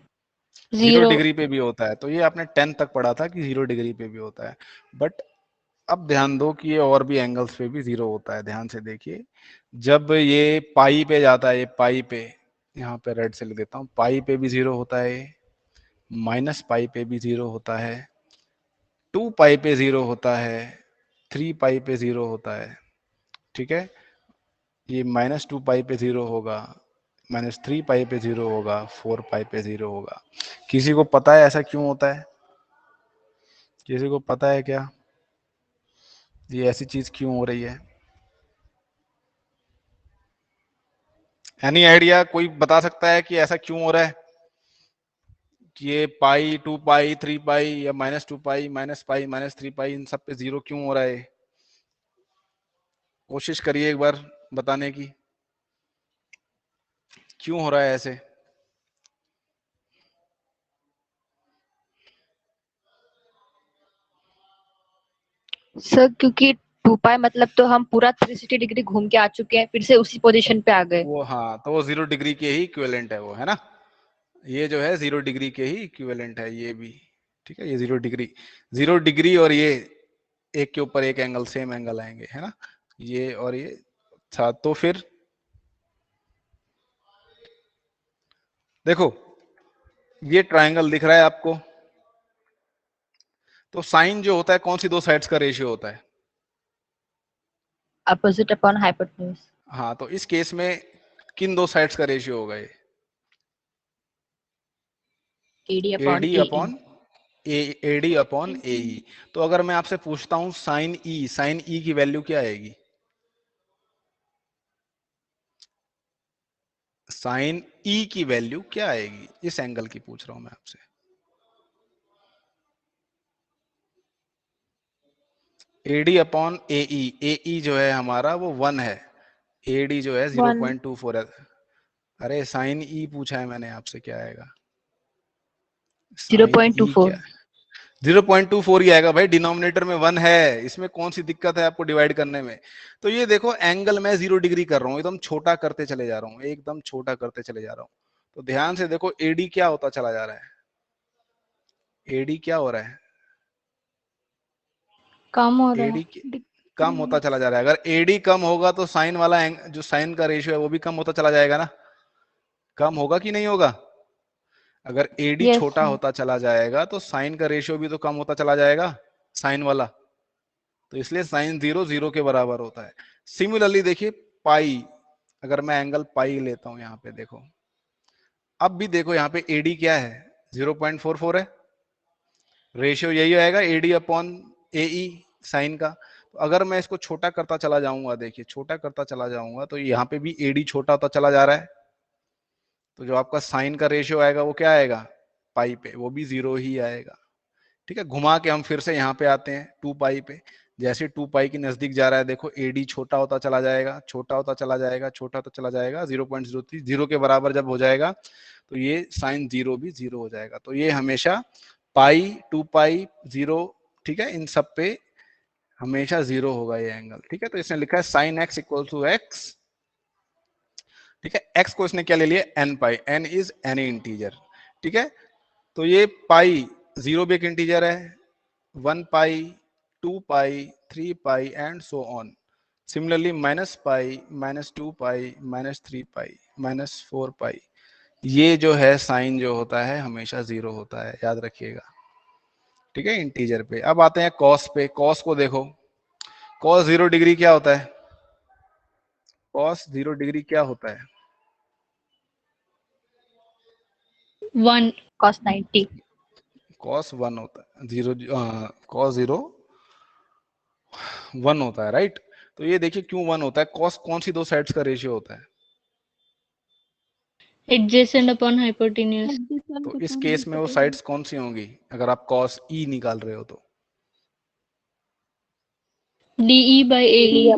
0 डिग्री पे भी होता है। तो ये आपने 10 तक पढ़ा था कि 0 डिग्री पे भी होता है। बट अब ध्यान दो कि ये और भी एंगल्स पे भी 0 होता है। ध्यान से देखिए, जब ये पाई पे जाता है, ये पाई पे, यहाँ पे रेड से लिख देता हूँ, पाई पे भी 0 होता है, माइनस पाई पे भी 0 होता है, 2 पाई पे 0 होता है, 3 पाई पे 0 होता है। ठीक है, ये -2 पाई पे 0 होगा, -3 पाई पे 0 होगा, 4 पाई पे 0 होगा। किसी को पता है ऐसा क्यों होता है? किसी को पता है क्या ये ऐसी चीज क्यों हो रही है? Any idea? कोई बता सकता है कि ऐसा क्यों हो रहा है कि ये पाई, 2 पाई, 3 पाई या -2 पाई, -पाई, -3 पाई, इन सब पे 0 क्यों हो रहा है? कोशिश करिए एक बार बताने की, क्यों हो रहा है ऐसे? सर क्योंकि 2 पाई मतलब तो हम पूरा 360 डिग्री घूम के आ चुके हैं, फिर से उसी पोजीशन पे आ गए। वो हाँ, तो वो 0 डिग्री के ही इक्विवेलेंट है वो, है ना? ये जो है 0 डिग्री के ही इक्विवेलेंट है ये भी। ठीक है, ये 0 डिग्री और ये एक के ऊपर एक एंगल, सेम एंगल आएंगे, है ना? ये और ये। अच्छा, तो फिर देखो ये ट्रायंगल दिख रहा है आपको। तो साइन जो होता है कौन सी दो साइड्स का रेशियो होता है? Opposite upon hypotenuse. हाँ, तो इस केस में किन दो साइड्स का रेशियो होगा ये? AD upon AD upon AD upon AE. तो अगर मैं आपसे पूछता हूं साइन ई की वैल्यू क्या आएगी? साइन ई की वैल्यू क्या आएगी? इस एंगल की पूछ रहा हूं मैं आपसे। एडी अपॉन एई जो है हमारा वो 1 है, एडी जो है 0.24 है। अरे साइन ई पूछा है मैंने आपसे, क्या आएगा? साइन ई 0.24। क्या? 0.24 ही आएगा भाई, डिनोमिनेटर में 1 है, इसमें कौन सी दिक्कत है आपको डिवाइड करने में? तो ये देखो एंगल मैं 0 डिग्री कर रहा हूँ, एकदम छोटा करते चले जा रहा हूँ, एकदम छोटा करते चले जा रहा हूँ। तो ध्यान से देखो एडी क्या होता चला जा रहा है? एडी क्या हो रहा है? कम हो रहा एडी है। कम होता चला जा रहा है। अगर एडी कम होगा तो साइन वाला जो साइन का रेशियो है वो भी कम होता चला जाएगा ना? कम होगा कि नहीं होगा? अगर एडी यस छोटा होता चला जाएगा तो साइन का रेशियो भी तो कम होता चला जाएगा, साइन वाला। तो इसलिए साइन 0 के बराबर होता है। सिमिलरली देखिए पाई, अगर मैं एंगल पाई लेता हूं यहाँ पे देखो, अब भी देखो यहाँ पे एडी क्या है? 0.44 है, रेशियो यही आएगा एडी अपॉन एई साइन का। तो अगर मैं इसको छोटा करता चला जाऊंगा, देखिए छोटा करता चला जाऊंगा तो यहाँ पे भी एडी छोटा होता चला जा रहा है। तो जो आपका साइन का रेशियो आएगा वो क्या आएगा? पाई पे, वो भी 0 ही आएगा। ठीक है, घुमा के हम फिर से यहाँ पे आते हैं 2 पाई पे। जैसे 2 पाई के नजदीक जा रहा है देखो एडी छोटा होता चला जाएगा, छोटा होता चला जाएगा, छोटा होता चला जाएगा, 0.03 0 के बराबर जब हो जाएगा तो ये साइन 0 भी 0 हो जाएगा। तो ये हमेशा पाई, 2 पाई, 0, ठीक है, इन सब पे हमेशा 0 होगा ये एंगल। ठीक है, तो इसने लिखा है sine X equal to X. ठीक है, एक्स को इसने क्या ले लिया? N pi, N is any integer. ठीक है, तो ये पाई 0 भी एक इंटीजर है, 1 पाई, 2 पाई, 3 पाई एंड सो ऑन। सिमिलरली -पाई, -2 पाई, -3 पाई, -4 पाई, ये जो है साइन जो होता है हमेशा 0 होता है, याद रखिएगा। ठीक है, इंटीजर पे। अब आते हैं कॉस पे। कॉस को देखो, कॉस 0 डिग्री क्या होता है? cos 0 डिग्री क्या होता है? 1. cos 90. cos 1 होता है, cos 0 1 होता है, राइट? तो ये देखिए क्यों 1 होता है, cos कौन सी दो साइड्स का रेशियो होता है? Adjacent upon hypotenuse. तो इस केस में वो साइड्स कौन सी होंगी अगर आप cos e निकाल रहे हो तो? DE by AE.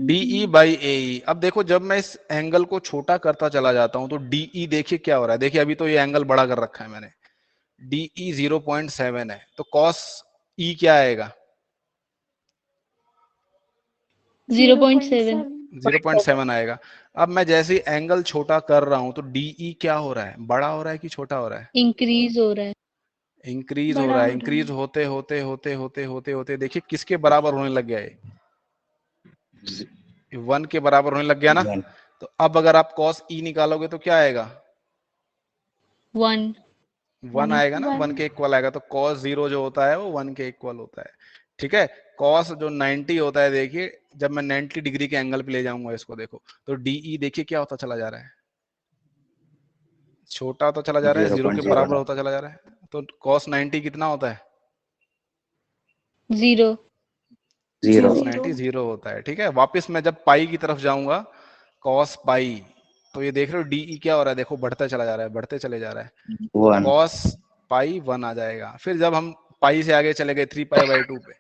DE by AE। अब देखो जब मैं इस एंगल को छोटा करता चला जाता हूं तो DE देखिए क्या हो रहा है, देखिए अभी तो ये एंगल बड़ा कर रखा है मैंने, DE 0.7 है, तो cos E क्या आएगा? 0.7. 0.7 आएगा। अब मैं जैसे ही एंगल छोटा कर रहा हूं तो DE क्या हो रहा है, बड़ा हो रहा है कि छोटा हो रहा है? Increase हो रहा है. इंक्रीज हो रहा है। इंक्रीज होते होते होते होते होते होते देखिए किसके बराबर होने लग गया है? 1 के बराबर होने लग गया ना। तो अब अगर आप cos E निकालोगे तो क्या आएगा? 1. 1 आएगा ना, 1 के इक्वल आएगा। तो cos 0 जो होता है वो 1 के इक्वल होता है, ठीक है। cos जो 90 होता है, देखिए जब मैं 90 डिग्री के एंगल पे ले जाऊंगा इसको, देखो तो DE देखिए क्या होता चला जा रहा है, छोटा होता चला जा रहा है, 0 के बराबर होता चला जा रहा है। तो cos 90 कितना होता है? 0. cos 90 0 होता है, ठीक है। वापस मैं जब पाई की तरफ जाऊंगा, cos पाई, तो ये देख रहे हो DE क्या हो रहा है, देखो बढ़ता चला जा रहा है, बढ़ते चले जा रहा है। तो cos पाई 1 आ जाएगा। फिर जब हम पाई से आगे चले गए 3 पाई बाई 2 पे,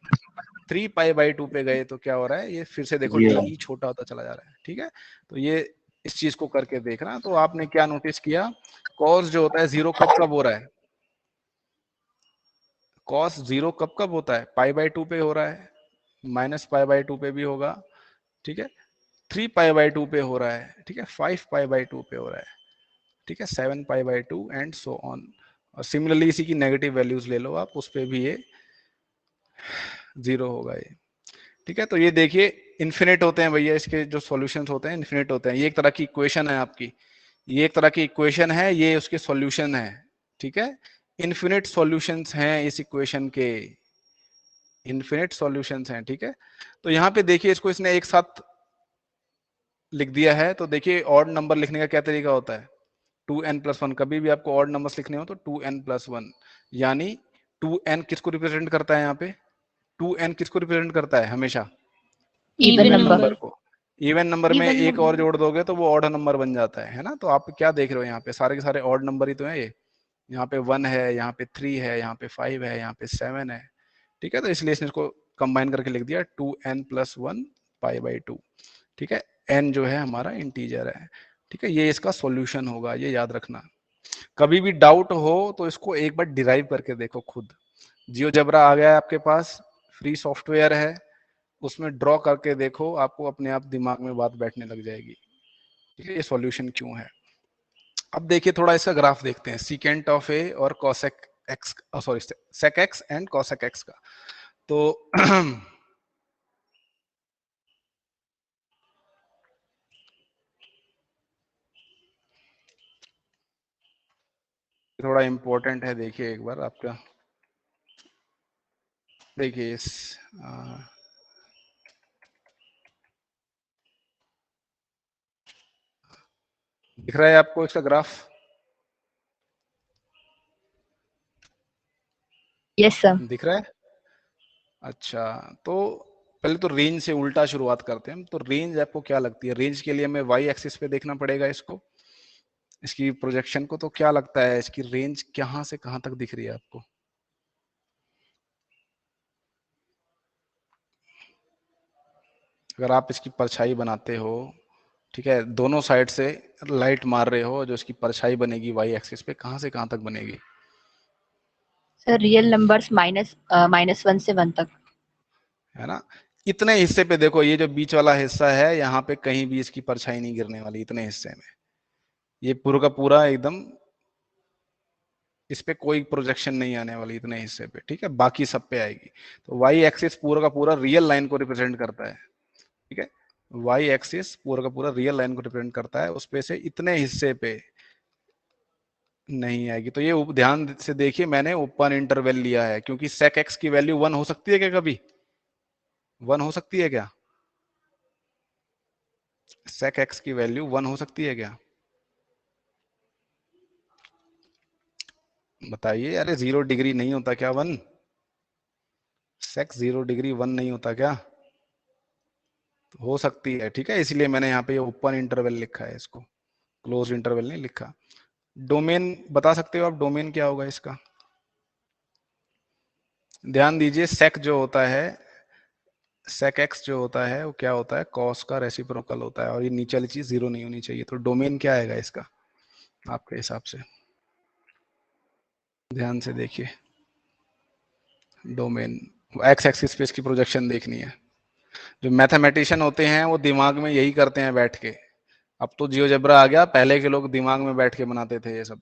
3 पाई बाई 2 पे गए तो क्या हो रहा है, ये फिर से देखो DE छोटा होता चला जा रहा है, ठीक है। तो ये इस चीज को करके देखना। तो आपने क्या नोटिस किया, cos जो होता है 0 कब कब हो रहा है, cos 0 कब कब होता है, पाई बाई 2 पे हो रहा है, माइनस पाई बाई 2 पे भी होगा, ठीक है, 3 पाई बाई 2 पे हो रहा है, ठीक है, 5 पाई बाई 2 पे हो रहा है, ठीक है, 7 pi by 2 and so on. और सिमिलरली इसी की नेगेटिव वैल्यूज ले लो आप, उस पे भी ये 0 होगा ये, ठीक है। तो ये देखिए इन्फिनिट होते हैं भैया, इसके जो सॉल्यूशंस होते हैं इन्फिनिट होते हैं। ये एक तरह की इक्वेशन है आपकी, ये एक तरह की इक्वेशन है, ये उसके सॉल्यूशन है, ठीक है। इन्फिनिट सॉल्यूशंस हैं इस इक्वेशन के, इन्फिनिट सॉल्यूशंस हैं, ठीक है। तो यहाँ पे देखिए इसको इसने एक साथ लिख दिया है। तो देखिए ऑड नंबर लिखने का क्या तरीका होता है, 2n+1। कभी भी आपको ऑड नंबर्स लिखने हो तो 2n+1, यानी 2n किसको रिप्रेजेंट करता है, यहाँ पे 2n किसको रिप्रेजेंट करता है हमेशा, Even इवन number. नंबर को। इवन नंबर में एक और जोड़ दोगे तो वो ऑड नंबर बन जाता है ना। तो आप क्या देख रहे हो, यहाँ पे सारे के सारे ऑड नंबर ही तो है ये, यहाँ पे 1 है, यहाँ पे 3 है, यहाँ पे 5 है, यहाँ पे 7 है, ठीक है। तो इसलिए इसने इसको कंबाइन करके लिख दिया 2n+1 पाई बाई 2, ठीक है। n जो है हमारा इंटीजर है, ठीक है। ये इसका सॉल्यूशन होगा, ये याद रखना। कभी भी डाउट हो तो इसको एक बार डिराइव करके देखो खुद। जियोजेब्रा आ गया है आपके पास, फ्री सॉफ्टवेयर है, उसमें ड्रॉ करके देखो, आपको अपने आप दिमाग में बात बैठने लग जाएगी, ठीक है, ये सॉल्यूशन क्यों है। अब देखिए थोड़ा इसका ग्राफ देखते हैं, सीकेंट ऑफ ए और cosec X, sorry sec X and cosec X का। तो थोड़ा इंपॉर्टेंट है, देखिए एक बार आपका, देखिए इस दिख रहा है आपको इसका ग्राफ? Yes sir. दिख रहा है? अच्छा, तो पहले तो रेंज से उल्टा शुरुआत करते हैं। तो रेंज आपको क्या लगती है, रेंज के लिए हमें वाई एक्सिस पे देखना पड़ेगा इसको, इसकी प्रोजेक्शन को। तो क्या लगता है इसकी रेंज कहां से कहां तक दिख रही है आपको? अगर आप इसकी परछाई बनाते हो, ठीक है, दोनों साइड से लाइट मार रहे हो, जो इसकी परछाई बनेगी वाई एक्सिस पे, कहां से कहां तक बनेगी? सर रियल नंबर्स -1 से 1 तक, है ना। इतने हिस्से पे देखो, ये जो बीच वाला हिस्सा है, यहाँ पे कहीं भी इसकी परछाई नहीं गिरने वाली, इतने हिस्से में। ये पूरा का पूरा एकदम, इस पे कोई प्रोजेक्शन नहीं आने वाली इतने हिस्से पे, ठीक है, बाकी सब पे आएगी। तो वाई एक्सिस पूरा का पूरा रियल लाइन को रिप्रेजेंट करता है, ठीक है। वाई एक्सिस पूरा का पूरा रियल लाइन को रिप्रेजेंट करता है, उस पे से इतने हिस्से पे नहीं आएगी। तो ये ध्यान से देखिए, मैंने ओपन इंटरवल लिया है, क्योंकि सेक एक्स की वैल्यू 1 हो सकती है क्या, कभी 1 हो सकती है क्या? सेक एक्स की वैल्यू 1 हो सकती है क्या? बताइए। अरे 0 डिग्री नहीं होता क्या 1? सेक 0 डिग्री 1 नहीं होता क्या? हो सकती है, ठीक है, इसलिए मैंने यहाँ पे ओपन इंटरवल लिखा है, इसको क्लोज इंटरवल नहीं लिखा। डोमेन बता सकते हो आप, डोमेन क्या होगा इसका? ध्यान दीजिए, सेक जो होता है, सेक एक्स जो होता है वो क्या होता है? कॉस का रेसिप्रोकल होता है, और ये नीचे वाली चीज 0 नहीं होनी चाहिए। तो डोमेन क्या आएगा इसका आपके हिसाब से? ध्यान से देखिए, डोमेन एक्स एक्सिस पे इसकी प्रोजेक्शन देखनी है। जो मैथमेटिशियन होते हैं वो दिमाग में यही करते हैं बैठ के। अब तो जियोजेब्रा आ गया, पहले के लोग दिमाग में बैठ के बनाते थे ये सब,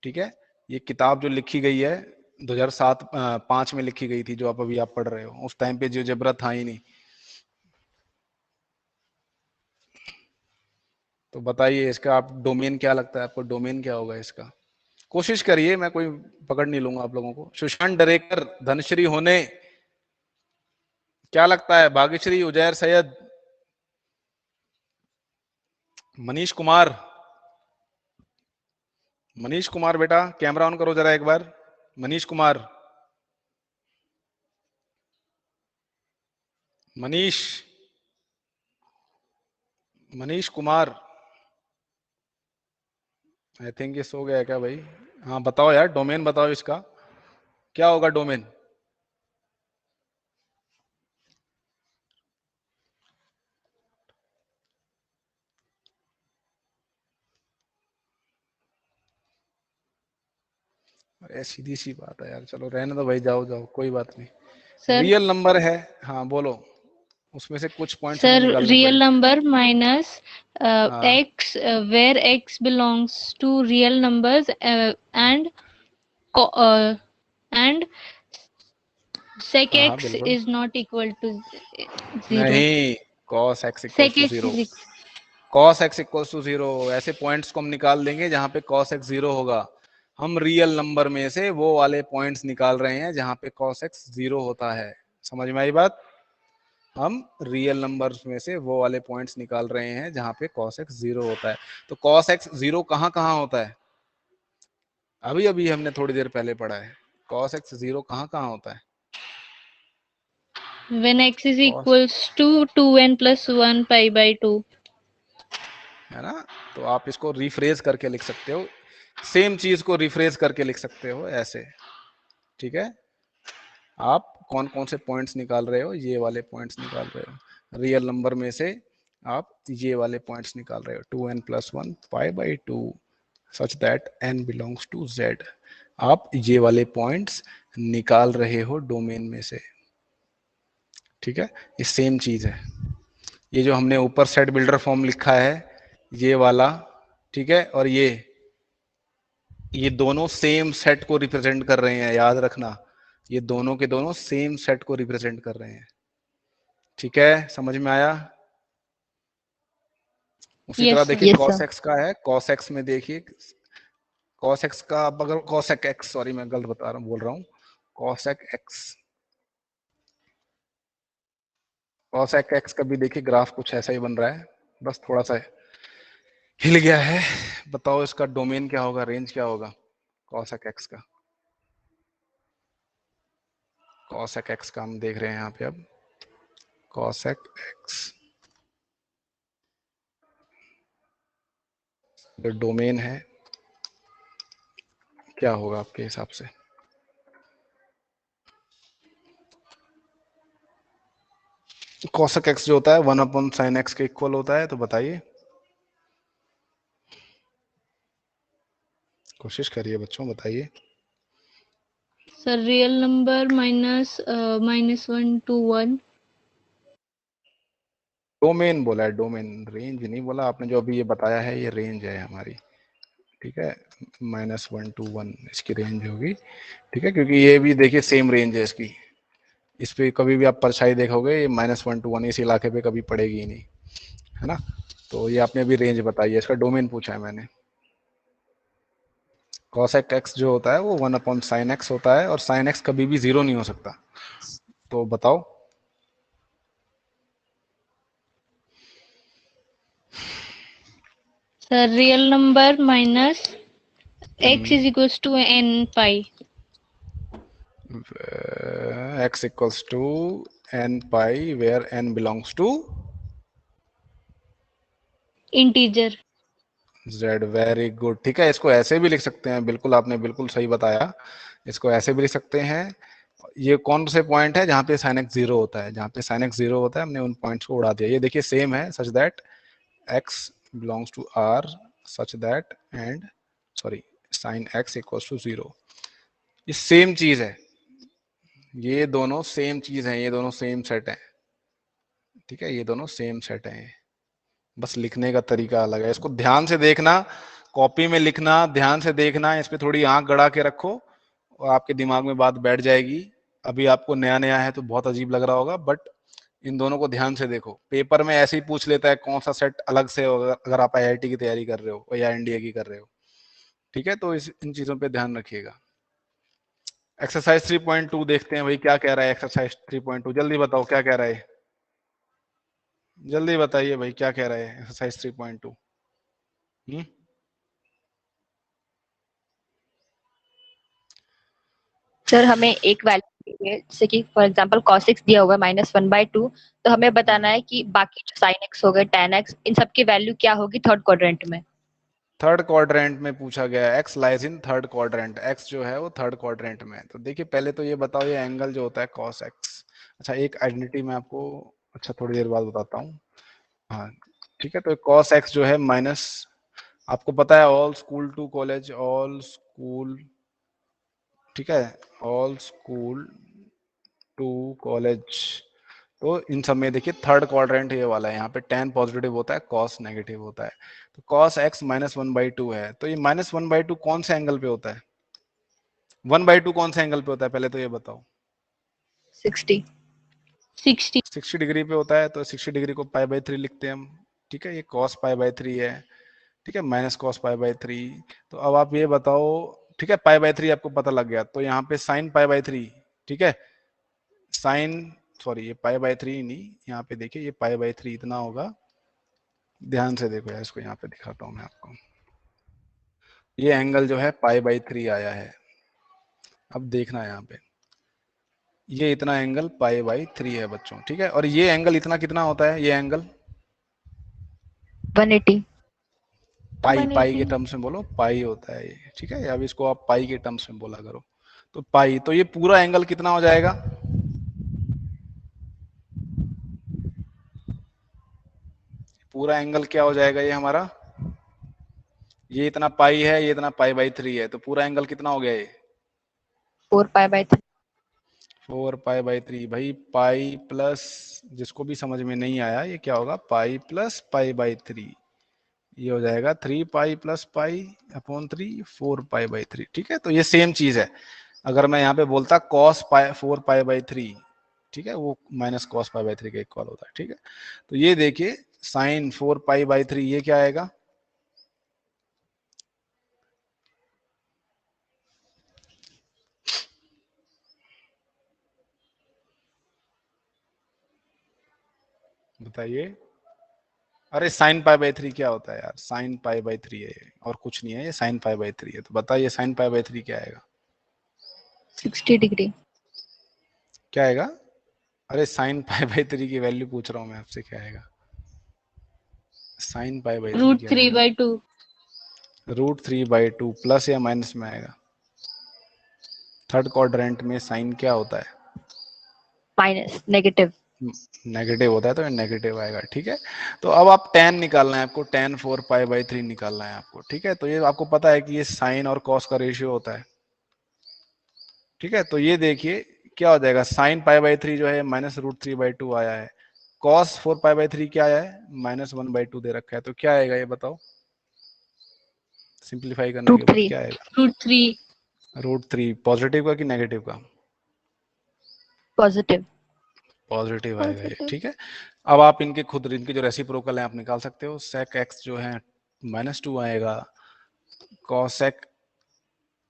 ठीक है। ये किताब जो लिखी गई है 2007-5 में लिखी गई थी, जो आप अभी आप पढ़ रहे हो, उस टाइम पे जियोजेब्रा था ही नहीं। तो बताइए इसका आप डोमेन क्या लगता है आपको? डोमेन क्या होगा इसका? कोशिश करिए, मैं कोई पकड़ नहीं लूंगा आप लोगों को। सुशांत डरेकर, धनश्री होने, क्या लगता है? भाग्यश्री, उजैर सैयद, मनीष कुमार। मनीष कुमार बेटा कैमरा ऑन करो जरा एक बार। मनीष कुमार, मनीष, मनीष कुमार। आई थिंक ये सो गया क्या भाई? हाँ बताओ यार, डोमेन बताओ इसका क्या होगा डोमेन? अरे सीधी सी बात है यार, चलो रहने दो भाई, जाओ जाओ, कोई बात नहीं। सर रियल नंबर है, हाँ बोलो, उसमें से कुछ पॉइंट्स हमें सर निकालने रियल पड़े। नंबर माइनस हाँ x where x belongs to real numbers and sec हाँ हाँ x बिल्कुल। is not equal to 0. नहीं, cos x equals Sec to x 0। is cos x equals to 0 ऐसे पॉइंट्स को हम निकाल देंगे जहां पे cos x 0 होगा। हम रियल नंबर में से वो वाले पॉइंट्स निकाल रहे हैं जहां पे cos x 0 होता है। समझ में आई बात? हम रियल नंबर्स में से वो वाले पॉइंट्स निकाल रहे हैं जहां पे cos x 0 होता है। तो cos x 0 कहां कहां होता है? अभी अभी हमने थोड़ी देर पहले पढ़ा है। cos x 0 कहां कहां होता है? when x is cos, equals to 2n plus 1 pi by 2. है ना? तो आप इसको रिफ्रेज करके लिख सकते हो, सेम चीज को रिफ्रेज करके लिख सकते हो ऐसे, ठीक है। आप कौन कौन से पॉइंट्स निकाल रहे हो? ये वाले पॉइंट्स निकाल रहे हो रियल नंबर में से, आप ये वाले पॉइंट्स निकाल रहे हो 2n plus 1 pi by 2 such that n belongs to z। आप ये वाले पॉइंट्स निकाल रहे हो डोमेन में से, ठीक है। ये सेम चीज है, ये जो हमने ऊपर सेट बिल्डर फॉर्म लिखा है ये वाला, ठीक है, और ये दोनों सेम सेट को रिप्रेजेंट कर रहे हैं, याद रखना, ये दोनों के दोनों सेम सेट को रिप्रेजेंट कर रहे हैं, ठीक है। समझ में आया? उसी तरह Yes sir. देखिए Yes cos sir. x का है, cos x में देखिए cos x का, अगर cos x, सॉरी मैं गलत बता रहा हूँ, बोल रहा हूँ cos x का भी देखिए ग्राफ कुछ ऐसा ही बन रहा है, बस थोड़ा सा हिल गया है। बताओ इसका डोमेन क्या होगा, रेंज क्या होगा cos x का? cos x का हम देख रहे हैं यहाँ पे अब, cos x जो डोमेन है क्या होगा आपके हिसाब से? cos x जो होता है 1/sin x के इक्वल होता है, तो बताइए, कोशिश करिए बच्चों, बताइए। sir real number minus -1 to 1. Domain बोला है, डोमेन, रेंज नहीं बोला आपने। जो अभी ये बताया है ये रेंज है हमारी, ठीक है, -1 to 1 इसकी रेंज होगी, ठीक है, क्योंकि ये भी देखिए सेम रेंज है इसकी। इस पे कभी भी आप परछाई देखोगे ये -1 to 1 इस इलाके पे कभी पड़ेगी ही नहीं, है ना। तो ये आपने अभी रेंज बताई है, इसका डोमेन पूछा है मैंने। cos x जो होता है वो 1/sin x होता है, और sin x कभी भी 0 नहीं हो सकता। तो बताओ sir real number minus x is equals to n pi. x equals to n pi where n belongs to Integer. z. Very good, ठीक है। इसको ऐसे भी लिख सकते हैं, बिल्कुल आपने बिल्कुल सही बताया। इसको ऐसे भी लिख सकते हैं। ये कौन से पॉइंट है जहां पे sin x 0 होता है? जहां पे sin x 0 होता है हमने उन पॉइंट्स को उड़ा दिया। ये देखिए सेम है, such that x belongs to r such that and sorry sin x equals to 0। ये सेम चीज है, ये दोनों सेम चीज है, ये दोनों सेम सेट है, ठीक है। ये दोनों सेम सेट है, बस लिखने का तरीका अलग है। इसको ध्यान से देखना, कॉपी में लिखना, ध्यान से देखना, इस पे थोड़ी आंख गड़ा के रखो और आपके दिमाग में बात बैठ जाएगी। अभी आपको नया नया है तो बहुत अजीब लग रहा होगा, बट इन दोनों को ध्यान से देखो। पेपर में ऐसे ही पूछ लेता है कौन सा सेट अलग से होगा अगर आप IIT की तैयारी कर रहे हो या NDA की कर रहे हो, ठीक है। तो इन चीजों पे ध्यान रखिएगा। एक्सरसाइज 3.2 देखते हैं भाई क्या कह रहा है। एक्सरसाइज 3.2 जल्दी बताओ क्या कह रहा है, जल्दी बताइए भाई क्या कह रहा है एक्सरसाइज 3.2। सर हमें एक वैल्यू जैसे कि फॉर एग्जांपल cos x दिया हुआ है -1/2, तो हमें बताना है कि बाकी जो sin x हो गए tan x इन सब की वैल्यू क्या होगी थर्ड क्वाड्रेंट में। थर्ड क्वाड्रेंट में पूछा गया, x lies in third quadrant, x जो है वो थर्ड क्वाड्रेंट में। तो देखिए पहले तो ये बताओ ये एंगल जो होता है cos x। अच्छा एक आइडेंटिटी मैं आपको अच्छा थोड़ी देर बाद बताता हूँ। हाँ ठीक है, तो cos x जो है माइनस, आपको पता है all school to college, all school, ठीक है, ऑल स्कूल टू कॉलेज। तो इन सब में देखिए थर्ड क्वाड्रेंट ये वाला है, यहाँ पे tan पॉजिटिव होता है, cos नेगेटिव होता है। तो cos x -1/2 है, तो ये -1/2 कौन से एंगल पे होता है? 1/2 कौन से एंगल पे होता है पहले तो ये बताओ? 60 60 डिग्री पे होता है, तो 60 डिग्री को π/3 लिखते हैं हम, ठीक है। ये cos π/3 है, ठीक है, माइनस cos π/3। तो अब आप ये बताओ, ठीक है, π/3 आपको पता लग गया, तो यहाँ पे sin π/3, ठीक है, साइन सॉरी ये π/3 नहीं, यहाँ पे देखिए ये π/3 इतना होगा। ध्यान से देखो यार, इसको यहाँ पे दिखाता हूँ मैं आपको। ये एंगल जो है π/3 आया है। अब देखना यहाँ पे ये इतना एंगल π/3 है बच्चों, ठीक है। और ये एंगल इतना कितना होता है? ये एंगल 180 पाई के टर्म्स में बोलो, पाई होता है ये, ठीक है। अब इसको आप पाई के टर्म्स में बोला करो, तो पाई, तो ये पूरा एंगल कितना हो जाएगा? पूरा एंगल क्या हो जाएगा ये हमारा? ये इतना पाई है, ये इतना π/3 है, तो पूरा एंगल कितना हो गया ये? 4π/3 4π/3 भाई, पाई प्लस, जिसको भी समझ में नहीं आया ये क्या होगा, पाई प्लस π/3, ये हो जाएगा 3π + π/3 4π/3, ठीक है। तो ये सेम चीज है। अगर मैं यहाँ पे बोलता cos 4π/3, ठीक है, वो माइनस cos π/3 के इक्वल होता है, ठीक है। तो ये देखिए sin 4π/3 ये क्या आएगा? बताइए। अरे sin π/3 क्या होता है यार? sin π/3 है और कुछ नहीं है, ये sin π/3 है। तो बताइए sin π/3 क्या आएगा? 60 डिग्री। क्या आएगा? अरे sin π/3 की वैल्यू पूछ रहा हूँ मैं आपसे, क्या आएगा? sin π/3 क्या आएगा? √3/2 √3/2 प्लस या माइनस में आएगा? थर्ड क्वाड्रेंट में साइन क्या होता है? Minus negative. नेगेटिव होता है, तो नेगेटिव आएगा, ठीक है। तो अब आप tan निकालना है आपको, tan 4π/3 निकालना है आपको, ठीक है। तो ये आपको पता है कि ये साइन और कॉस का रेशियो होता है, ठीक है। तो ये देखिए क्या हो जाएगा, साइन π/3 जो है -√3/2 आया है, cos 4π/3 क्या आया है? -1/2 दे रखा है, तो क्या आएगा ये बताओ? सिंप्लीफाई करने के बाद √3 क्या आएगा? √3 √3 पॉजिटिव का कि नेगेटिव का? पॉजिटिव। पॉजिटिव आएगा ये, ठीक है। अब आप इनके खुद इनके जो रेसिप्रोकल है आप निकाल सकते हो। sec x जो है -2 आएगा, cos x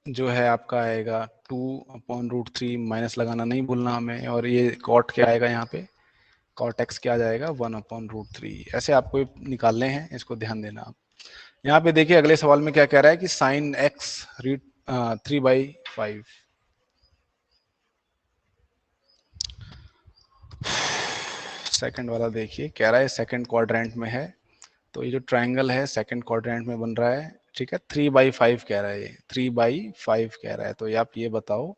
जो है आपका आएगा 2/√3, माइनस लगाना नहीं भूलना हमें। और ये cot क्या आएगा यहाँ पे? cot x क्या आ जाएगा? 1/√3। ऐसे आपको निकालने हैं, इसको ध्यान देना आप। यहाँ पे देखिए अगले सवाल में क्या कह रहा है कि साइन एक्स रीड 3/5। सेकंड वाला देखिए, कह रहा है सेकंड क्वाड्रेंट में है, तो ये जो ट्रायंगल है सेकंड क्वाड्रेंट में बन रहा है, ठीक है। 3/5 कह रहा है, ये 3/5 कह रहा है। तो ये आप ये बताओ,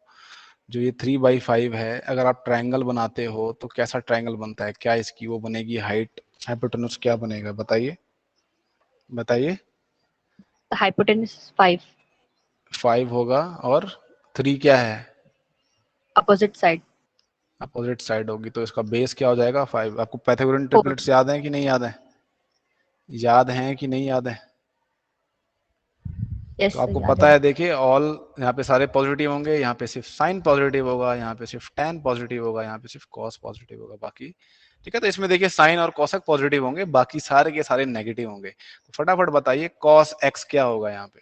जो ये 3/5 है, अगर आप ट्रायंगल बनाते हो तो कैसा ट्रायंगल बनता है? क्या इसकी वो बनेगी हाइट, हाइपोटेन्यूज क्या बनेगा? बताइए बताइए। हाइपोटेन्यूज 5, 5 होगा, और 3 क्या है? अपोजिट साइड अपोजिट साइड होगी, तो इसका बेस क्या हो जाएगा? 5। आपको पाइथागोरन 4। ट्रिपलेट्स याद हैं कि नहीं याद है? याद हैं कि नहीं याद है? यस तो सर, आपको याद पता है। है, देखिए ऑल यहाँ पे सारे पॉजिटिव होंगे, यहाँ पे सिर्फ साइन पॉजिटिव होगा, यहाँ पे सिर्फ tan पॉजिटिव होगा, यहाँ पे सिर्फ cos पॉजिटिव होगा, बाकी ठीक है। तो इसमें देखिए साइन और cosec पॉजिटिव होंगे, बाकी सारे के सारे नेगेटिव होंगे। तो फटाफट बताइए cos x क्या होगा? यहाँ पे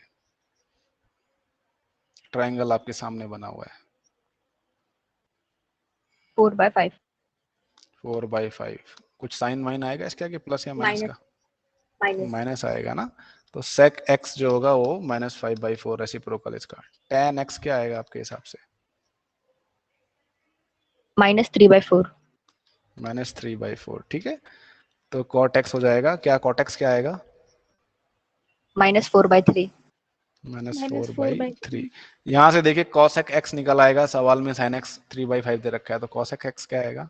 ट्राइंगल आपके सामने बना हुआ है, 4/5 4/5। कुछ साइन वाइन आएगा इसके आगे, प्लस या माइनस माइनस का? माइनस माइनस आएगा ना। तो sec x जो होगा वो -5/4 रेसिप्रोकल इसका। tan x क्या आएगा आपके हिसाब से? -3/4 -3/4, ठीक है। तो cot x हो जाएगा क्या? cot x क्या आएगा? -4/3 -4/3। यहाँ से देखिए cosec x निकल आएगा, सवाल में sin x 3/5 दे रखा है, तो cosec x क्या आएगा?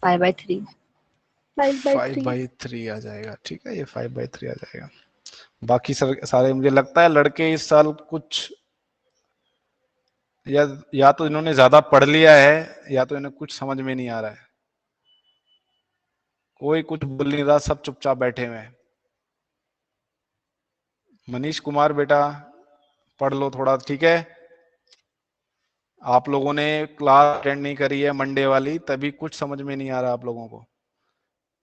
5/3 5/3 आ जाएगा, ठीक है। ये 5/3 आ जाएगा। बाकी सारे मुझे लगता है लड़के इस साल कुछ या तो इन्होंने ज्यादा पढ़ लिया है, या तो इन्हें कुछ समझ में नहीं आ रहा है। कोई कुछ बोल नहीं रहा, सब चुपचाप बैठे हुए हैं। मनीष कुमार बेटा पढ़ लो थोड़ा, ठीक है। आप लोगों ने क्लास अटेंड नहीं करी है मंडे वाली, तभी कुछ समझ में नहीं आ रहा आप लोगों को।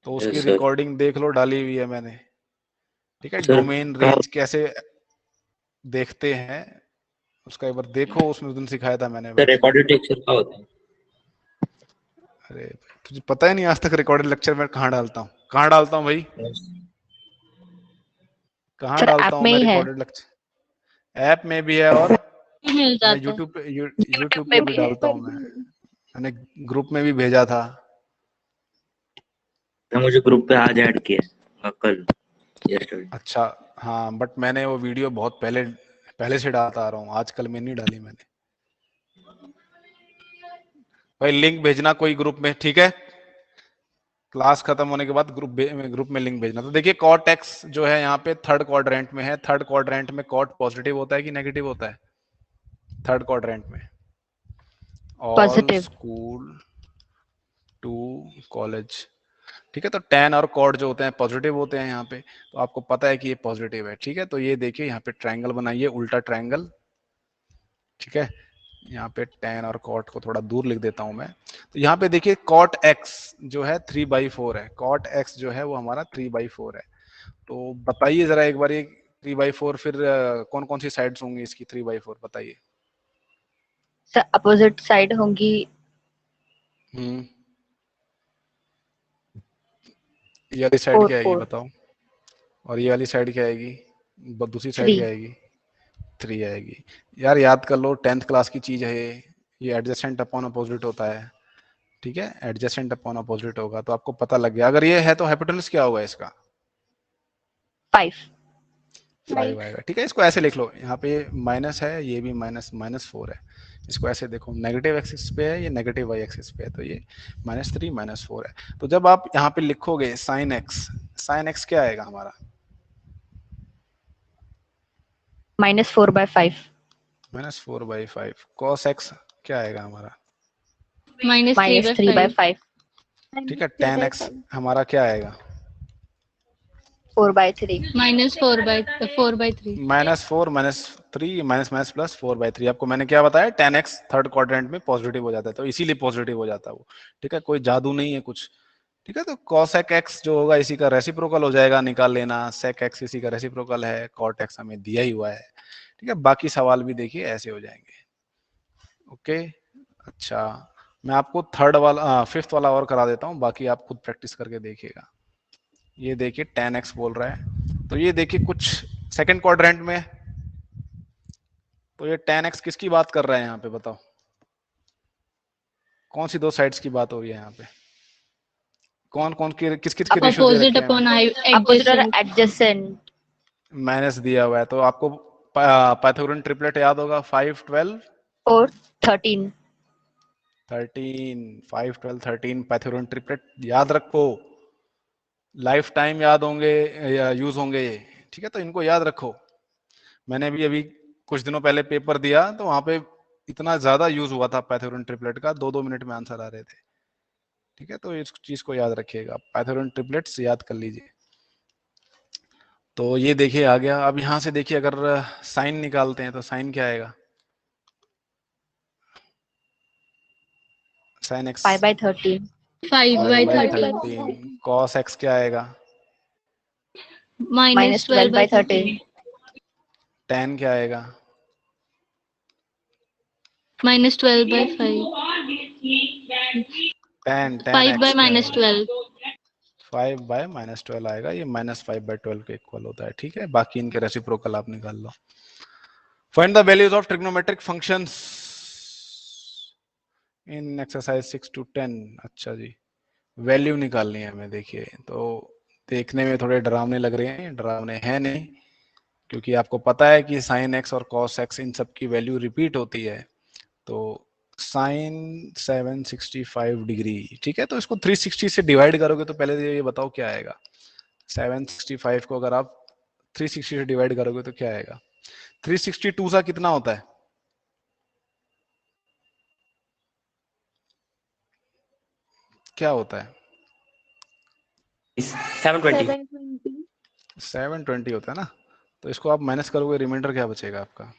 तो उसकी सर। रिकॉर्डिंग देख लो, डाली हुई है मैंने, ठीक है। सर डोमेन रेंज कैसे देखते हैं उसका एक बार देखो, उसमें उस दिन सिखाया था मैंने भाई। रिकॉर्डेड लेक्चर क्या होता है? अरे भाई, तुझे पता ही नहीं आज तक रिकॉर्डेड लेक्चर मैं कहाँ डालता हूँ? कहाँ डालता हूँ भाई? कहाँ सर डालता ऐप हूँ में मैं ही है। Recorded lecture? ऐप में भी है, और मिल मैं जाता है। यूट्यूब पे यूट्यूब यूट्यूब पे पे भी भी है। डालता हूँ। मैंने ग्रुप में भी भेजा था। तो मुझे ग्रुप पे आज ऐड किया कल यस्टरडे। अच्छा, हाँ, बट मैंने वो वीडियो बहुत पहले से डालता आ रहा हूँ, आजकल में नहीं डाली मैंने। भाई लिंक भेजना कोई ग्रुप में, ठीक है। क्लास खत्म होने के बाद ग्रुप में लिंक भेजना। तो देखिए cot x जो है यहाँ पे थर्ड क्वाड्रेंट में है। थर्ड क्वाड्रेंट में cot पॉजिटिव होता है कि नेगेटिव होता है? थर्ड क्वाड्रेंट में all positive school to college, ठीक है। तो tan और cot जो होते हैं पॉजिटिव होते हैं यहाँ पे, तो आपको पता है कि ये पॉजिटिव है, ठीक है। तो ये देखिए यहाँ पे ट्रायंगल बनाइए, उल्टा ट्रायंगल, ठीक है। यहाँ पे tan और cot को थोड़ा दूर लिख देता हूं मैं। तो यहाँ पे देखिए cot x जो है 3/4 है। cot x जो है वो हमारा 3/4 है। तो बताइए जरा एक बार, ये 3/4 फिर कौन कौन सी साइड्स होंगी इसकी 3/4? बताइए। सर अपोजिट साइड होंगी। ये वाली साइड 4 क्या आएगी 4 बताओ? और ये वाली साइड क्या आएगी? दूसरी साइड 3 क्या आएगी? 3 आएगी। यार याद कर लो, 10th क्लास की चीज है ये एडजेसेंट अपॉन अपोजिट होता है, ठीक है। एडजेसेंट अपॉन अपोजिट होगा, तो आपको पता लग गया। अगर ये है तो हाइपोटेन्यूज क्या होगा इसका? 5 5 आएगा, ठीक है। इसको ऐसे लिख लो, यहाँ पे माइनस है, ये भी -4 है। इसको ऐसे देखो, नेगेटिव एक्सिस पे है, ये नेगेटिव वाई एक्सिस पे है, तो ये -3 -4 है। तो जब आप यहाँ पे लिखोगे साइन एक्स क्या आएगा हमारा? -4/5 -4/5। कॉस एक्स क्या आएगा हमारा? -3/5 -3/5 ठीक है। tan एक्स हमारा क्या आएगा? 4/3 -4/3 -4 -3 माइनस प्लस 4/3। आपको मैंने क्या बताया? tan x थर्ड क्वाड्रेंट में पॉजिटिव हो जाता है, तो इसीलिए पॉजिटिव हो जाता है वो, ठीक है। कोई जादू नहीं है कुछ, ठीक है। तो cosec x जो होगा इसी का रेसिप्रोकल हो जाएगा, निकाल लेना। sec x इसी का रेसिप्रोकल है, cot x हमें दिया ही हुआ है, ठीक है। बाकी सवाल भी देखिए ऐसे हो जाएंगे, ओके। अच्छा, मैं आपको फिफ्थ वाला और करा देता हूँ, बाकी आप खुद प्रैक्टिस करके देखिएगा। ये देखिए tan x बोल रहा है, तो ये देखिए कुछ सेकंड क्वाड्रेंट में, तो ये tan x किसकी बात कर रहा है यहाँ पे बताओ, कौन सी दो साइड्स की बात हो रही है यहाँ पे, कौन कौन की किस किस के रेशियो दे अपोजिट रखे हैं, अपॉन अपोजिट और एडजेसेंट। एडजेसेंट। माइनस दिया हुआ है, तो आपको पाइथागोरन ट्रिपलेट याद होगा 5 12 4 13। 13, 5 12 13 पाइथागोरन ट्रिपलेट याद रखो, लाइफ टाइम याद होंगे या यूज होंगे ये, ठीक है, तो इनको याद रखो। मैंने भी अभी कुछ दिनों पहले पेपर दिया तो वहां पे इतना ज्यादा यूज हुआ था पाइथागोरन ट्रिपलेट का, 2-2 मिनट में आंसर आ रहे थे, ठीक है, तो इस चीज को याद रखिएगा, पाइथागोरन ट्रिपलेट्स याद कर लीजिए। तो ये देखिए आ गया। अब यहाँ से देखिए अगर साइन निकालते हैं तो साइन क्या आएगा, साइन एक्स 5/13। 5/13 13, कॉस एक्स क्या आएगा, माइनस -12/13। 12/13 tan क्या आएगा, -12/5 tan 5 by x क्या आएगा, -12 5/-12 आएगा, ये -5/12 के इक्वल होता है, ठीक है, बाकी इनके रेसिप्रोकल आप निकाल लो। Find the values of trigonometric functions in exercise 6 to 10। अच्छा जी, वैल्यू निकालनी है हमें, देखिए तो देखने में थोड़े डरावने लग रहे हैं, डरावने हैं नहीं, क्योंकि आपको पता है कि साइन एक्स और कॉस एक्स इन सब की वैल्यू रिपीट होती है। तो साइन 765 डिग्री, ठीक है, तो इसको 360 से डिवाइड करोगे तो पहले ये बताओ क्या आएगा, 765 को अगर आप 360 से डिवाइड करोगे तो क्या आएगा, 362 सा कितना होता है, क्या होता है, 720। 720 होता है ना, तो इसको आप माइनस करोगे, रिमाइंडर क्या बचेगा आपका,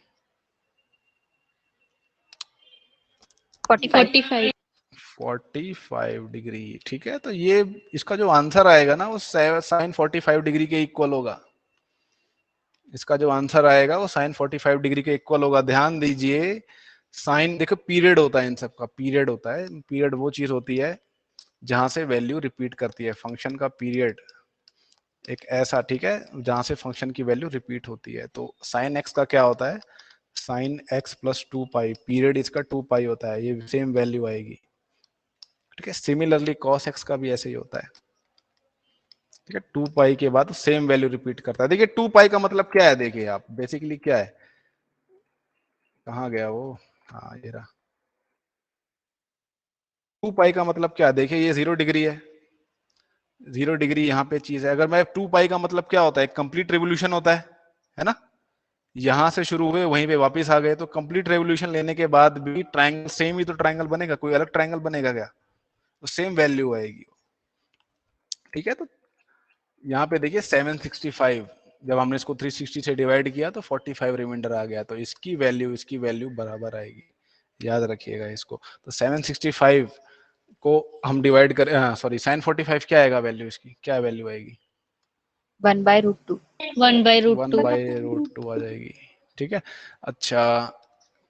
45। 45 डिग्री, ठीक है, तो ये इसका जो आंसर आएगा ना वो साइन 45 डिग्री के इक्वल होगा, इसका जो आंसर आएगा वो साइन 45 डिग्री के इक्वल होगा। ध्यान दीजिए, साइन देखो पीरियड होता है, इन सब का पीरियड होता है, पीरियड वो चीज होती है जहां से वैल्यू रिपीट करती है, फंक्शन का पीरियड एक ऐसा, ठीक है, जहां से फंक्शन की वैल्यू रिपीट होती है। तो साइन एक्स का क्या होता है, साइन एक्स प्लस 2 पाई, पीरियड इसका 2 पाई होता है, ये सेम वैल्यू आएगी, ठीक है। सिमिलरली कॉस एक्स का भी ऐसे ही होता है, ठीक है, 2 पाई के बाद सेम वैल्यू रिपीट करता है। देखिए 2 पाई का मतलब क्या है, देखिए आप बेसिकली क्या है, कहाँ गया वो, हाँ ये रहा, 2 पाई का मतलब क्या है, देखिए ये 0 डिग्री है, 0 डिग्री यहाँ पे चीज है। अगर मैं 2 पाई का मतलब क्या होता है, कंप्लीट रिवोल्यूशन होता है ना, यहां से शुरू हुए वहीं पे वापस आ गए, तो कंप्लीट रेवोल्यूशन लेने के बाद भी ट्रायंगल सेम ही तो ट्रायंगल बनेगा, कोई अलग ट्रायंगल बनेगा क्या, तो सेम वैल्यू आएगी, ठीक है। तो यहाँ पे देखिए 765, जब हमने इसको 360 से डिवाइड किया तो 45 रिमाइंडर आ गया, तो इसकी वैल्यू बराबर आएगी, याद रखिएगा इसको। तो 765 को हम डिवाइड करें, सॉरी साइन 45 क्या आएगा वैल्यू, इसकी क्या वैल्यू आएगी, 1/√2। 1/√2 1/√2 आ जाएगी, ठीक है। अच्छा,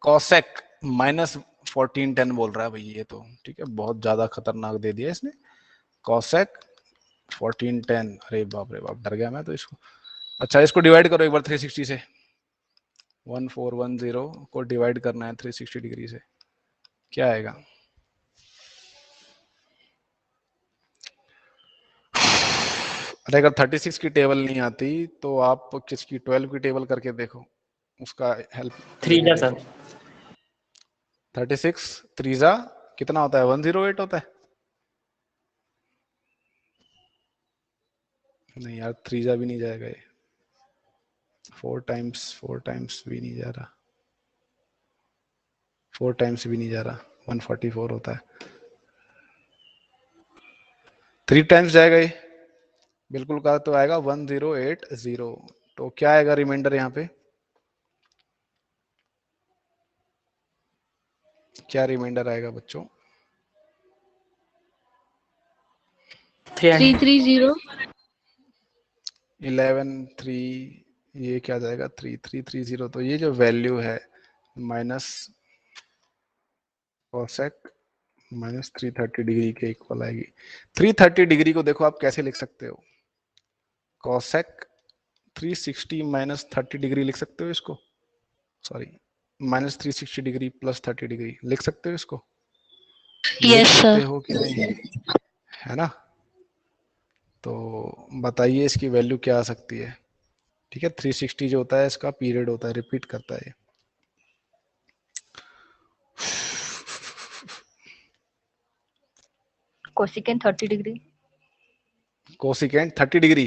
कॉसेक -1410 बोल रहा है भाई, ये तो ठीक है, बहुत ज्यादा खतरनाक दे दिया इसने, कॉसेक 1410, अरे बाप रे बाप, डर गया मैं तो इसको। अच्छा, इसको डिवाइड करो एक बार 360 से, 1410 को डिवाइड करना है 360 डिग्री से, क्या आएगा, अरे अगर 36 की टेबल नहीं आती तो आप किसकी 12 की टेबल करके देखो, उसका हेल्प 3 लेके जा देखो। सर, 36 3 कितना होता है, 108 होता है, नहीं यार 3 भी नहीं जाएगा ये, 4 टाइम्स भी नहीं जा रहा, 4 टाइम्स भी नहीं जा रहा, 144 होता है, 3 टाइम्स जाएगा ये, बिल्कुल का तो आएगा 1080, तो क्या आएगा रिमाइंडर यहाँ पे, क्या रिमाइंडर आएगा बच्चों, 300। 330 11 3, ये क्या जाएगा 3330, तो ये जो वैल्यू है माइनस कॉसेक -330 डिग्री के इक्वल आएगी। 330 डिग्री को देखो आप कैसे लिख सकते हो, कोसेक 360 माइनस 30 डिग्री लिख सकते हो इसको, sorry minus 360 degree plus 30 degree लिख सकते हो इसको, लिख यस सकते सर। हो कि नहीं, है ना। तो बताइए इसकी वैल्यू क्या आ सकती है। ठीक है, 360 जो होता है इसका पीरियड होता है, रिपीट करता है। Cosecant 30 degree. कोसिकेंट 30 डिग्री,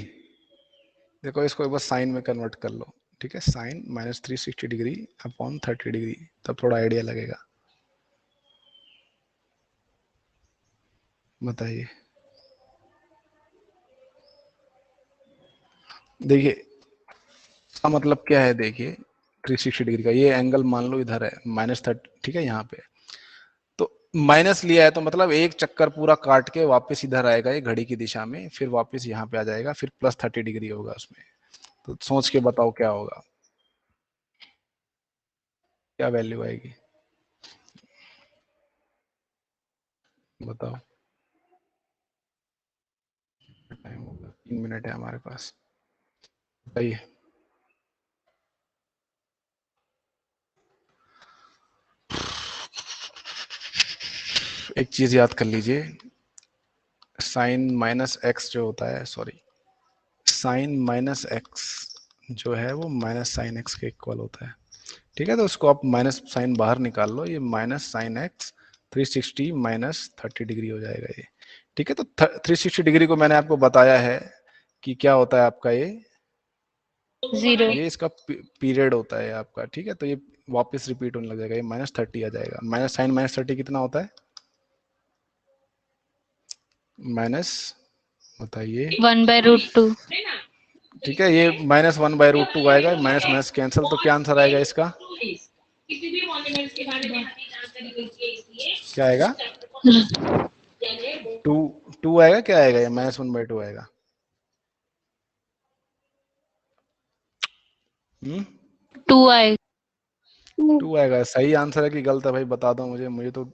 देखो इसको एक बार साइन में कन्वर्ट कर लो। ठीक है, sine minus 360 degree upon 30 degree, तब थोड़ा आइडिया लगेगा। बताइए। देखिए इसका मतलब क्या है, देखिए 360 डिग्री का ये एंगल मान लो इधर है -30, ठीक है यहाँ पे, तो माइनस लिया है तो मतलब एक चक्कर पूरा काट के वापस इधर आएगा ये घड़ी की दिशा में, फिर वापस यहाँ पे आ जाएगा, फिर प्लस 30 डिग्री होगा उसमें। तो सोच के बताओ क्या होगा, क्या वैल्यू आएगी, बताओ। टाइम होगा, 3 मिनट है हमारे पास, सही है। एक चीज याद कर लीजिए, साइन माइनस एक्स जो होता है, सॉरी साइन माइनस एक्स जो है वो माइनस साइन एक्स के इक्वल होता है। ठीक है, तो उसको आप माइनस साइन बाहर निकाल लो, ये minus sine x 360 minus 30 degree हो जाएगा ये। ठीक है, तो 360 डिग्री को मैंने आपको बताया है कि क्या होता है आपका ये 0। ये इसका पीरियड होता है आपका। ठीक है, तो ये वापस रिपीट होने लग जाएगा, ये -30 आ जाएगा। माइनस साइन -30 कितना होता है, माइनस, बताइए। 1/√2। ठीक है, ये -1/√2 आएगा, माइनस माइनस कैंसिल, तो क्या आंसर आएगा इसका, क्या आएगा, 2 आएगा, क्या आएगा, ये -1/2 आएगा। 2 आएगा। 2 आएगा। सही आंसर है कि गलत है भाई, बता दो मुझे, मुझे तो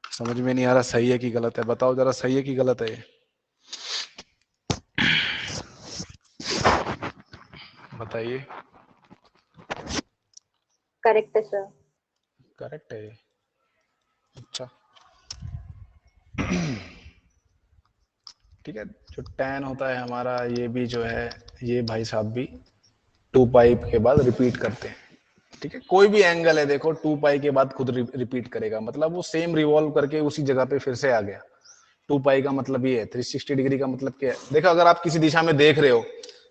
समझ में नहीं आ रहा सही है कि गलत है, बताओ जरा सही है कि गलत है ये, बताइए। करेक्ट है सर। करेक्ट है ये, अच्छा। ठीक है, जो tan होता है हमारा, ये भी जो है ये भाई साहब भी 2 पाई के बाद रिपीट करते हैं। ठीक है, कोई भी एंगल है देखो 2 पाई के बाद खुद रिपीट करेगा, मतलब वो सेम रिवॉल्व करके उसी जगह पे फिर से आ गया। 2 पाई का मतलब ये है, 360 डिग्री का मतलब क्या है, देखो अगर आप किसी दिशा में देख रहे हो,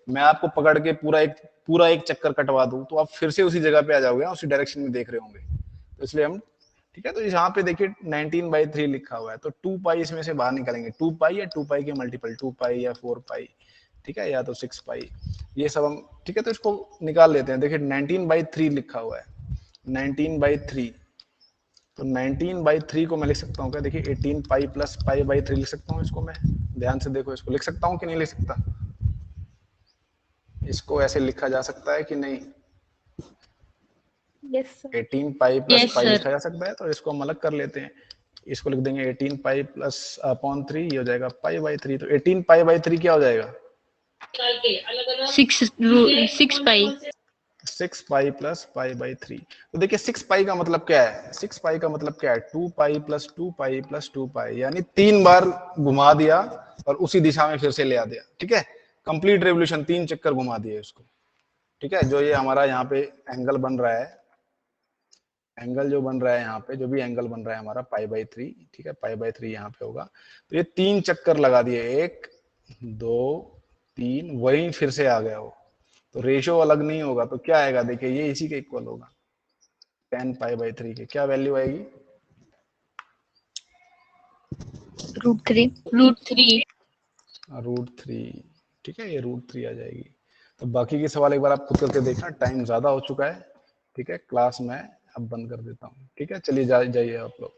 मैं आपको पकड़ के पूरा एक चक्कर कटवा दूं तो आप फिर से उसी जगह पे आ जाओगे, उसी डायरेक्शन में देख रहे होंगे, तो इसलिए हम, ठीक है, तो यहाँ पे देखिए 19/3 लिखा हुआ है, तो 2 पाई इसमें से बाहर निकालेंगे, 2 पाई या 2 पाई के मल्टीपल, 2 पाई या 4 पाई, ठीक है, या तो 6 पाई, ये सब हम, ठीक है, तो इसको निकाल लेते हैं। देखिए 19/3 लिखा हुआ है, 19/3, तो 19/3 को मैं लिख सकता हूँ क्या, देखिए 18 पाई प्लस पाई/3 लिख सकता हूँ इसको मैं, ध्यान से देखो, इसको लिख सकता हूँ कि नहीं लिख सकता, इसको ऐसे लिखा जा सकता है कि नहीं, yes sir. 18 pi plus yes pi sir. लिखा जा सकता है, तो इसको हम अलग कर लेते हैं, इसको लिख देंगे 18 पाई प्लस अपॉन 3, ये हो जाएगा पाई/3, तो 18 पाई/3 क्या हो जाएगा, 6 पाई। 6 पाई प्लस पाई/3। तो देखिए 6 पाई का मतलब क्या है, 6 पाई का मतलब क्या है, 2 पाई प्लस 2 पाई प्लस 2 पाई, यानी 3 बार घुमा दिया और उसी दिशा में फिर से ले आ दिया। ठीक है, कंप्लीट रेवोल्यूशन, 3 चक्कर घुमा दिए उसको। ठीक है, जो ये हमारा यहाँ पे एंगल बन रहा है, एंगल जो बन रहा है यहाँ पे, जो भी एंगल बन रहा है हमारा पाई/3, ठीक है, पाई/3 यहाँ पे होगा, तो ये 3 चक्कर लगा दिए, 1 2 3, वहीं फिर से आ गया वो, तो रेशियो अलग नहीं होगा, तो क्या आएगा, देखिए ये इसी के इक्वल होगा, 10 पाई/3 के क्या वैल्यू आएगी, √3। √3। √3। ठीक है, ये √3 आ जाएगी। तो बाकी के सवाल एक बार आप खुद करके देखना, टाइम ज्यादा हो चुका है। ठीक है, क्लास मैं अब बंद कर देता हूँ। ठीक है, चलिए जाइए आप लोग।